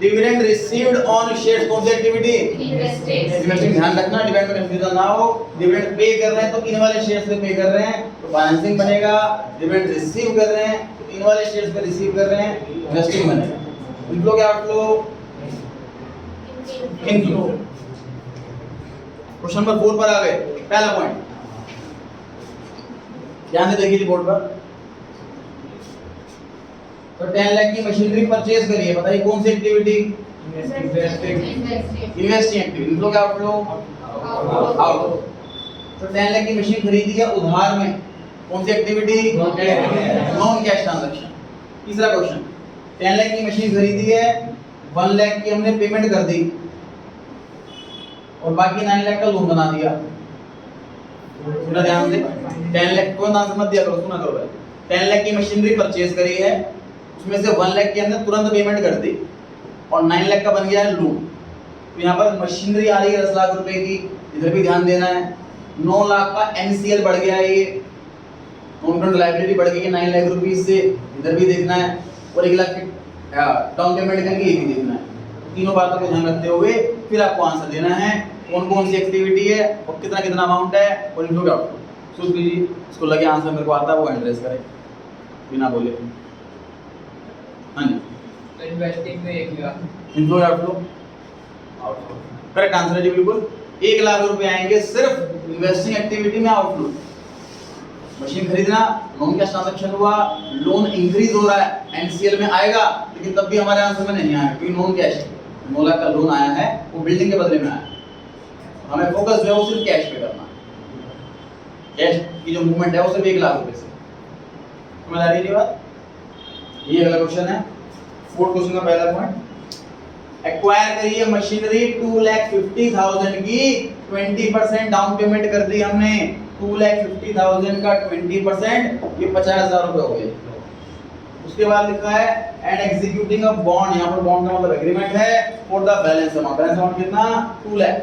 dividend received on shares, कौन सी एक्टिविटी? इन्वेस्टिंग। ध्यान रखना, डिविडेंड में कंफ्यूजन ना हो। डिविडेंड पे कर रहे हैं तो इन वाले शेयर्स पे पे कर रहे हैं तो फाइनेंसिंग बनेगा, डिविडेंड रिसीव कर रहे हैं तो इन वाले शेयर्स पे रिसीव कर रहे हैं, इन्वेस्टिंग बनेगा। इनफ्लो क्या आउटफ्लो? इनफ्लो। क्वेश्चन नंबर 4 पर आ गए, पहला पॉइंट ध्यान से देखिए बोर्ड पर। तो 10 लाख की मशीनरी परचेज करी है, बताइए कौन सी एक्टिविटी? Investing activity. इनफ्लो क्या आउटफ्लो? आउटफ्लो। तो 10 लाख की मशीन खरीदी है उधार में, कौन सी एक्टिविटी? Non cash transaction. तीसरा क्वेश्चन, 10 लाख की मशीन खरीदी है, 1 लाख की हमने पेमेंट कर दी और बाकी 9 लाख का लोन बना दिया। सुना ध्यान से, 10 लाख को ना मत दिया करो, सुना करो भाई। 10 लाख की मशीनरी परचेज करी है, उसमें से 1 लाख की हमने तुरंत पेमेंट कर दी और 9 लाख का बन गया है लोन। तो यहाँ पर मशीनरी आ रही है 10 लाख रुपए की, इधर भी ध्यान देना है। 9 लाख का एनसीएल बढ़ गया है, ये नॉन करंट लायबिलिटी बढ़ गई है 9 लाख रुपीस से, इधर भी देखना है। और 1 लाख की डाउन पेमेंट करके ये भी देखना है। तीनों बातों को ध्यान रखते हुए फिर आपको आंसर देना है, कौन कौन सी एक्टिविटी है और कितना कितना अमाउंट है और इनफ्लो आउटफ्लो। सोच लीजिए, इसको लगे आंसर मेरे को आता है वो एड्रेस करे बिना बोले। हाँ जी, तो इन्वेस्टिंग में 1 lakh, inflow outflow? Outflow correct answer है जी, बिल्कुल। 1 लाख रुपए आएंगे सिर्फ इन्वेस्टिंग एक्टिविटी में आउटफ्लो। मशीन खरीदना, नॉन कैश ट्रांजैक्शन हुआ, लोन इंक्रीज हो रहा है, एनसीएल में आएगा, लेकिन तब भी हमारे आंसर में नहीं आया क्योंकि नॉन कैश है। 9 लाख का लोन आया है, वो बिल्डिंग के बदले में आया। हमें फोकस जो है वो सिर्फ कैश पे करना, कैश की जो मूवमेंट है वो सिर्फ 1 लाख रुपए से। समझ आ रही है बात? ये अगला क्वेश्चन है, 4th क्वेश्चन का पहला पॉइंट। एक्वायर करी है मशीनरी 2,50,000 की, 20% डाउन पेमेंट कर दी हमने। 2,50,000 का 20%, ये 50,000 रुपए हो गए। उसके बाद लिखा है एंड एग्जीक्यूटिंग अ बॉन्ड, यहाँ पर बॉन्ड का मतलब एग्रीमेंट है for the balance amount. Balance amount कितना? 2 लाख।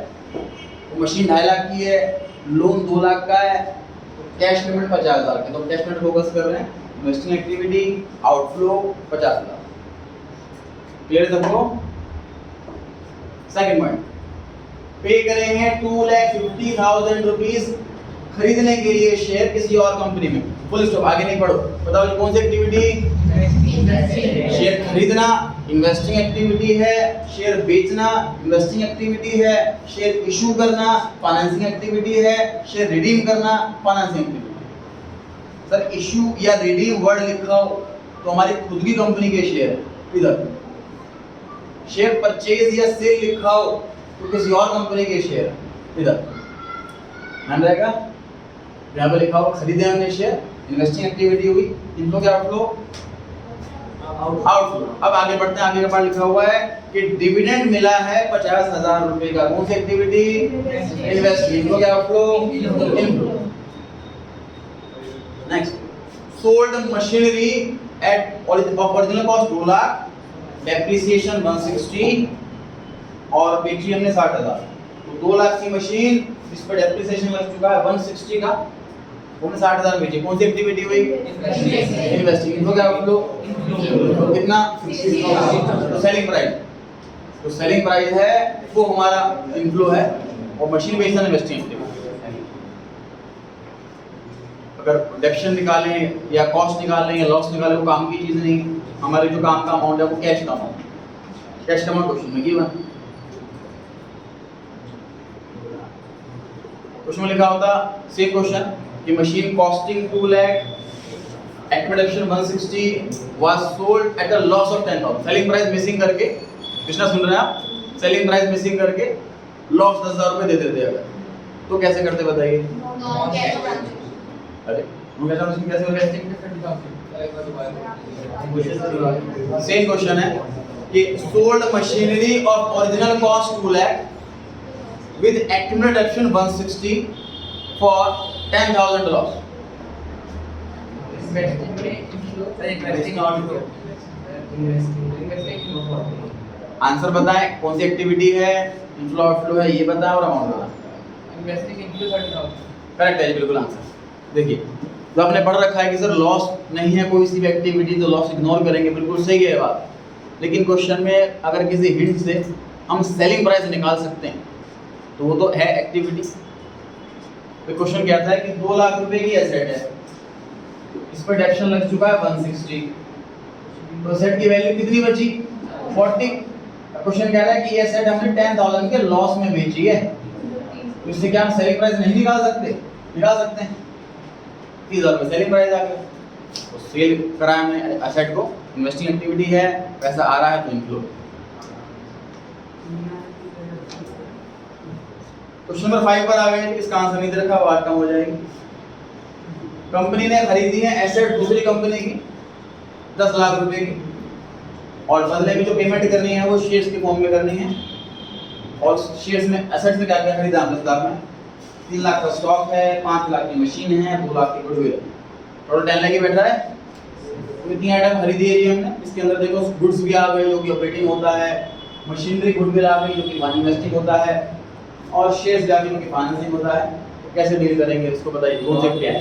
तो मशीन 2.5 लाख की है, लोन 2 लाख का है, कैश पेमेंट 50,000 की। तो कैश पेमेंट फोकस कर रहे हैं, इन्वेस्टिंग एक्टिविटी आउटफ्लो 50,000। क्लियर है सबको? सेकंड पॉइंट, पे करेंगे 2,50,000 रुपीस खरीदने के लिए शेयर किसी और कंपनी में। फुल स्टॉप, आगे नहीं पढ़ो। बताओ कौन सी एक्टिविटी? शेयर खरीदना इन्वेस्टिंग एक्टिविटी है, शेयर बेचना इन्वेस्टिंग एक्टिविटी है, शेयर इशू करना फाइनेंसिंग एक्टिविटी है, शेयर रिडीम करना फाइनेंसिंग एक्टिविटी। सर इशू या रिडीम वर्ड लिखा हो तो हमारी खुद की कंपनी के शेयर है इधर। शेयर परचेज या सेल लिखा हो तो किसी और कंपनी के शेयर है इधर। ध्यान रहेगा, यहाँ पे लिखा हो खरीदे हमने शेयर, इन्वेस्टिंग एक्टिविटी हुई, इनफ्लो क्या आउटफ्लो? आउटफ्लो। अब आगे बढ़ते हैं, आगे का पार्ट लिखा हुआ है कि डिविडेंड मिला है 50,000 रुपए का, कौन सी एक्टिविटी? इन्वेस्टिंग। इनफ्लो क्या outflow? Inflow. Next, sold machinery at original cost 2 lakh, depreciation 160 और बेची हमने 60,000, तो 2 लाख की मशीन, इस पर डेप्रिसिएशन लग चुका है 160 का, हमने 60,000 बेची। कौन सी एक्टिविटी हुई? इन्वेस्टिंग। इनको क्या हम लोग कितना? Selling price. तो सेलिंग प्राइस है वो हमारा इनफ्लो है, और मशीन बेचना इन्वेस्टिंग एक्टिविटी। अगर प्रोडक्शन निकालें या कॉस्ट निकालें या लॉस निकालें, वो काम की चीज़ नहीं। हमारे जो काम का अमाउंट है वो कैश का अमाउंट, कैश का अमाउंट क्वेश्चन में गिवन। क्वेश्चन में लिखा होता सेम क्वेश्चन कि machine costing 2 lakh at production 160 was sold at a loss of 10,000। Selling price missing करके, कितना सुन रहे हैं आप? सेलिंग प्राइस मिसिंग करके लॉस 10,000 रुपए दे देते अगर, तो कैसे करते बताइए? अरे कैसे हो गया? सेम क्वेश्चन है कि sold machinery of original cost 2 lakh with accumulated deduction 160 for 10,000 loss. Answer बताएं, कौन सी एक्टिविटी है, इनफ्लो आउटफ्लो है, ये बताएं और अमाउंट बताएं। इन्वेस्टिंग इनफ्लो 30,000 करेक्ट है बिल्कुल आंसर। देखिए तो आपने पढ़ रखा है कि सर लॉस नहीं है कोई सी भी एक्टिविटी तो लॉस इग्नोर करेंगे, बिल्कुल सही है बात। लेकिन क्वेश्चन में अगर किसी हिंट से हम सेलिंग प्राइस निकाल सकते हैं तो वो तो है एक्टिविटी। तो क्वेश्चन कहता है कि 2 लाख रुपए की एसेट है, इस पर डेप्शन लग चुका है 160, तो एसेट की वैल्यू कितनी बची? 40। क्वेश्चन कह रहा है कि ये एसेट हमने 10,000 के लॉस में बेची है, तो इससे क्या हम सेलिंग प्राइस नहीं निकाल सकते? निकाल सकते हैं। 30,000 रुपये सेलिंग प्राइस आ गया, तो सेल करा हमने एसेट को, इन्वेस्टिंग एक्टिविटी है, पैसा आ रहा है तो इनफ्लो। क्वेश्चन नंबर 5 पर आ गए, इसका आंसर नहीं दे रखा, बात कम हो जाएगी। कंपनी ने खरीदी है एसेट दूसरी कंपनी की 10 लाख रुपए की, और बदले में जो पेमेंट करनी है वो शेयर्स के फॉर्म में करनी है। और शेयर्स में एसेट में क्या क्या खरीदा हमने? 10 लाख में 3 लाख का स्टॉक है, 5 लाख की मशीन है, 2 लाख की गुडविल, टोटल 10 लाख ही बैठ रहा है। तो इतनी आइटम खरीदी है ये हमने। इसके अंदर देखो गुड्स भी आ गए जो कि ऑपरेटिंग होता है, मशीनरी गुडविल आ गई जो कि इन्वेस्टिंग होता है, और शेयर्स जाके जो कि फाइनेंसिंग होता है। तो कैसे डील करेंगे इसको बताइए? कौन से क्या है?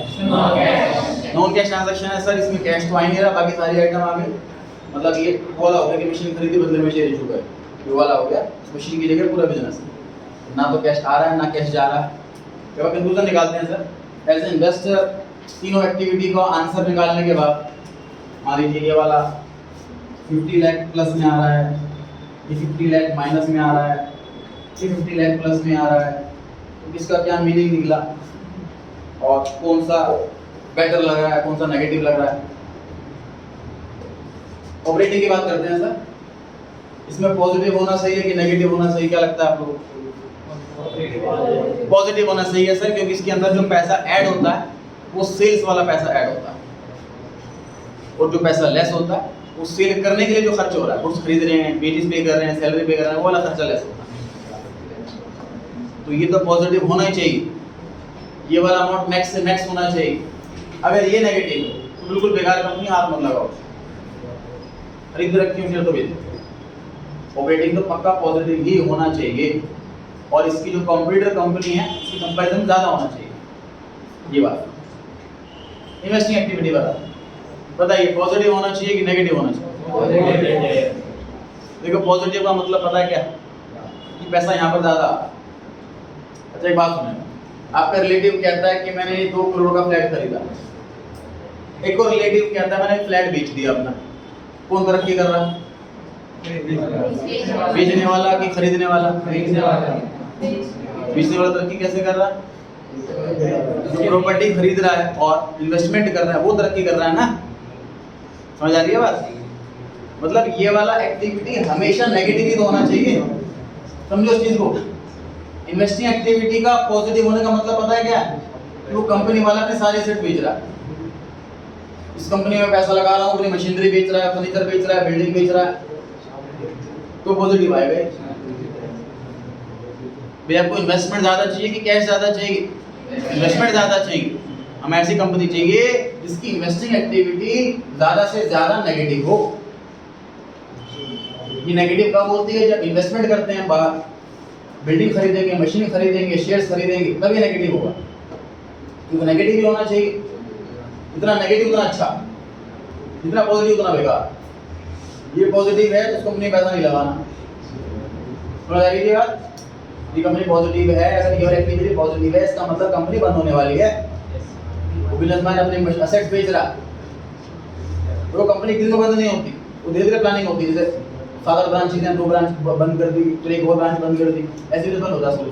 नॉन कैश ट्रांजैक्शन है सर, इसमें कैश तो आ ही नहीं रहा, बाकी सारी आइटम आ गई। मतलब ये वाला हो गया कि मशीन खरीदी बदले में शेयर इशू कर, ये वाला हो गया मशीन की जगह पूरा बिजनेस, ना तो कैश आ रहा है ना कैश जा रहा है। जब आप कंक्लूजन निकालते हैं सर एज ए इन्वेस्टर, तीनों एक्टिविटी का आंसर निकालने के बाद मान लीजिए ये वाला 50 लाख प्लस में आ रहा है, ये 50 लाख माइनस में आ रहा है, ये 50 लाख प्लस में आ रहा है, तो इसका क्या मीनिंग निकला और कौन सा बेटर लग रहा है, कौन सा नेगेटिव लग रहा है? ऑपरेटिंग की बात करते हैं सर, इसमें पॉजिटिव होना सही है कि नेगेटिव होना सही, क्या लगता है आप लोगों को? पॉजिटिव होना सही है सर, क्योंकि इसके अंदर जो पैसा ऐड होता है वो सेल्स वाला पैसा ऐड होता है, और जो पैसा लेस होता है वो सेल करने के लिए जो खर्च हो रहा है, गुड्स खरीद रहे हैं, वेजेस पे कर रहे हैं, सैलरी पे कर रहे हैं, वो वाला खर्चा लेस होता है। तो ये तो पॉजिटिव होना ही चाहिए, ये वाला अमाउंट नेक्स्ट से नेक्स्ट होना चाहिए। अगर ये नेगेटिव है तो बिल्कुल बेकार कंपनी, हाथ मत लगाओ, खरीद रखी हूँ तो बेचो। ऑपरेटिंग तो पक्का पॉजिटिव ही होना चाहिए, और इसकी जो कॉम्पिटिटर कंपनी है उसकी कंपैरिजन ज़्यादा होना चाहिए। ये बात इन्वेस्टिंग एक्टिविटी बताइए, पॉजिटिव होना चाहिए कि नेगेटिव होना चाहिए? देखो पॉजिटिव का मतलब पता है क्या, कि पैसा यहाँ पर ज़्यादा। अच्छा एक बात सुने, आपका रिलेटिव कहता है कि मैंने 2 करोड़ का फ्लैट खरीदा, एक और रिलेटिव कहता है मैंने फ्लैट बेच दिया अपना। कौन तरक्की कर रहा है? बेचने वाला कि खरीदने वाला? बेचने वाला तरक्की कैसे कर रहा है? जो प्रॉपर्टी खरीद रहा है और इन्वेस्टमेंट कर रहा है वो तरक्की कर रहा है ना। समझ आ रही है बात? मतलब ये वाला एक्टिविटी हमेशा नेगेटिव ही तो होना चाहिए, समझो इस चीज को। इन्वेस्टिंग एक्टिविटी का पॉजिटिव होने का मतलब पता है क्या? वो कंपनी वाला अपने सारे एसेट बेच रहा है, इस कंपनी में पैसा लगा रहा हूँ, अपनी मशीनरी बेच रहा है, फर्नीचर बेच रहा है, बिल्डिंग बेच रहा है, तो पॉजिटिव आएगा। भाई आपको इन्वेस्टमेंट ज़्यादा चाहिए कि कैश ज़्यादा चाहिए? इन्वेस्टमेंट ज़्यादा चाहिए। हमें ऐसी कंपनी चाहिए जिसकी इन्वेस्टिंग एक्टिविटी ज़्यादा से ज़्यादा नेगेटिव हो। ये नेगेटिव कब होती है? जब इन्वेस्टमेंट करते हैं बाहर, बिल्डिंग खरीदेंगे, मशीन खरीदेंगे, शेयर्स खरीदेंगे, तब ये नेगेटिव होगा। क्योंकि नेगेटिव ही होना चाहिए, जितना नेगेटिव उतना अच्छा, जितना पॉजिटिव उतना बेकार। ये पॉजिटिव है तो उस कंपनी में पैसा नहीं लगाना। समझ आ रही है बात? ये कंपनी पॉजिटिव है, अगर योर एक्टिविटी पॉजिटिव है इसका मतलब कंपनी बंद होने वाली है। वो बिजनेसमैन अपने असेट्स बेच रहा, वो कंपनी किसी को बंद नहीं होती, वो धीरे धीरे प्लानिंग होती है। जैसे 7 ब्रांच हैं, 2 ब्रांच बंद कर दी, फिर एक और ब्रांच बंद कर दी, ऐसे बिजनेस बंद होता है शुरू।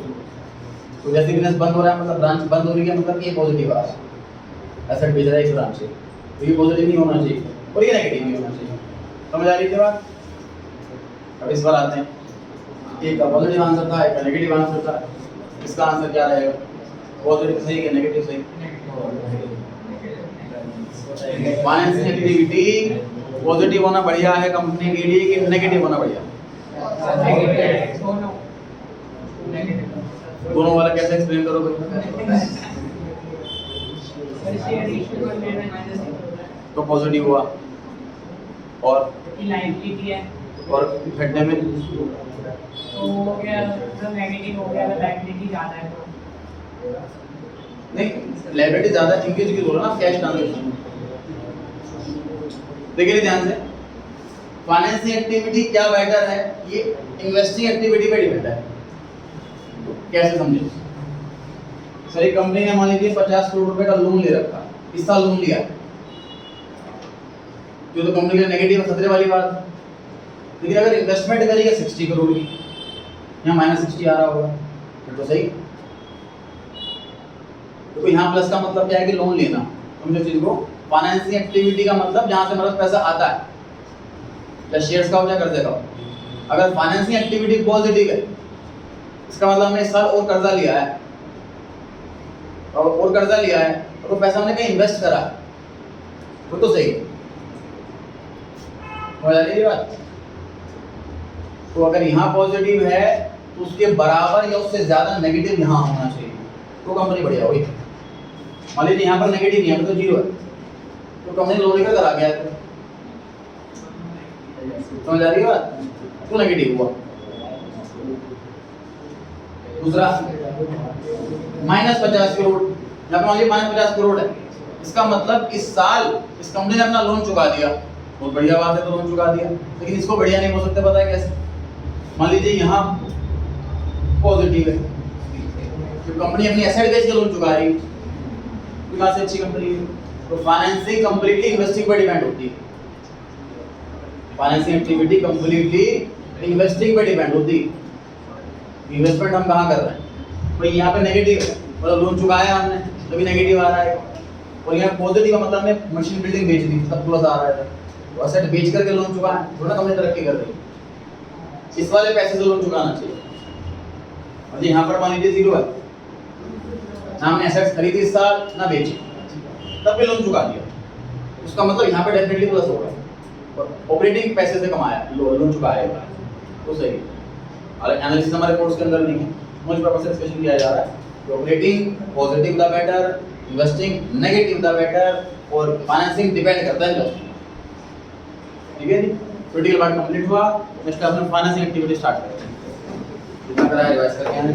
तो जैसे बिजनेस बंद हो रहा है मतलब ब्रांच बंद हो रही है, मतलब ये पॉजिटिव है, एसेट बेच रहा है एक ब्रांच से, तो ये पॉजिटिव नहीं होना चाहिए और ये नेगेटिव नहीं होना चाहिए। समझ आ रही है बात? अब इस बार आते हैं, एक का पॉजिटिव आंसर था, एक का नेगेटिव आंसर था। इसका आंसर क्या रहेगा? पॉजिटिव सही कि नेगेटिव सही? फाइनेंसिंग एक्टिविटी पॉजिटिव होना बढ़िया है कंपनी के लिए कि नेगेटिव होना बढ़िया? दोनों वाला कैसे एक्सप्लेन करोगे? तो पॉजिटिव हुआ और लाइबिलिटी है और घटने में तो हो गया, तो नेगेटिव हो गया। अगर लाइबिलिटी ज़्यादा है तो नहीं, लायबिलिटी ज्यादा इंक्रीज की बोलो ना, कैश ट्रांजैक्शन। देखिए ध्यान से, फाइनेंसिंग एक्टिविटी क्या बेटर है? ये इन्वेस्टिंग एक्टिविटी पे डिपेंड है। कैसे समझे? सर एक कंपनी ने मान लीजिए 50 करोड़ रुपए का लोन ले रखा, इस साल लोन लिया, जो तो कंपनी के लिए नेगेटिव खतरे वाली बात। लेकिन अगर इन्वेस्टमेंट करेगा 60 करोड़ की, यहाँ -60 आ रहा होगा, फिर तो सही। तो यहाँ प्लस का मतलब क्या है कि लोन लेना। समझो चीज को, फाइनेंसिंग एक्टिविटी का मतलब जहाँ से मतलब पैसा आता है, या शेयर्स का हो या कर्जे का हो। अगर फाइनेंसिंग एक्टिविटी पॉजिटिव है, इसका मतलब हमने इस साल और कर्जा लिया है, और कर्जा लिया है और वो पैसा हमने कहीं इन्वेस्ट करा, वो तो सही है। समझ आ रही है बात? तो अगर यहाँ पॉजिटिव है तो उसके बराबर या उससे ज्यादा नेगेटिव यहाँ होना चाहिए, तो कंपनी बढ़िया हुई। मान लीजिए यहाँ पर नेगेटिव नहीं है तो 0 है, तो कंपनी लोन लेकर करा गया है। समझ आ रही है बात? तो नेगेटिव हुआ। दूसरा -50 करोड़, यहाँ पे मान लीजिए -50 करोड़ है, इसका मतलब इस साल इस कंपनी ने अपना लोन चुका दिया, बहुत बढ़िया बात है, तो लोन चुका दिया। लेकिन इसको बढ़िया नहीं बोल सकते, पता है कैसे? मान लीजिए यहाँ पॉजिटिव है, तो कंपनी अपनी एसेट बेच के लोन चुका रही, बात से अच्छी कंपनी है। तो फाइनेंसिंग कंप्लीटली इन्वेस्टिंग पर डिपेंड होती है। फाइनेंसिंग एक्टिविटी कंप्लीटली इन्वेस्टिंग पर डिपेंड होती है। इन्वेस्टमेंट हम कहाँ कर रहे हैं? भाई यहाँ पे नेगेटिव है, मतलब लोन चुकाया हमने, तभी नेगेटिव आ रहा है। और यहाँ पॉजिटिव का मतलब हमने मशीन बिल्डिंग बेच दी, सब प्लस आ रहा है। तो एसेट बेच करके लोन चुकाया, थोड़ा कंपनी तरक्की कर रही है। इस वाले पैसे से लोन चुकाना चाहिए। और यहाँ पर मान लीजिए 0 है, ना हमने एसेट्स खरीदी इस साल ना बेची, तब भी लोन चुका दिया, उसका मतलब यहाँ पे डेफिनेटली प्लस होगा। ऑपरेटिंग पैसे से कमाया, लोन चुकाया, तो सही है। हालांकि एनालिसिस हमारे कोर्स के अंदर नहीं है, मुझे पर्पस से डिस्कशन किया जा रहा है। Operating positive the better, investing negative the better, और फाइनेंसिंग डिपेंड करता है इन्वेस्टिंग। ठीक है जी, क्रिटिकल पार्ट कंप्लीट हुआ। नेक्स्ट क्लास में फाइनेंसिंग एक्टिविटी स्टार्ट करते हैं। जितना करा है रिवाइज करके आए।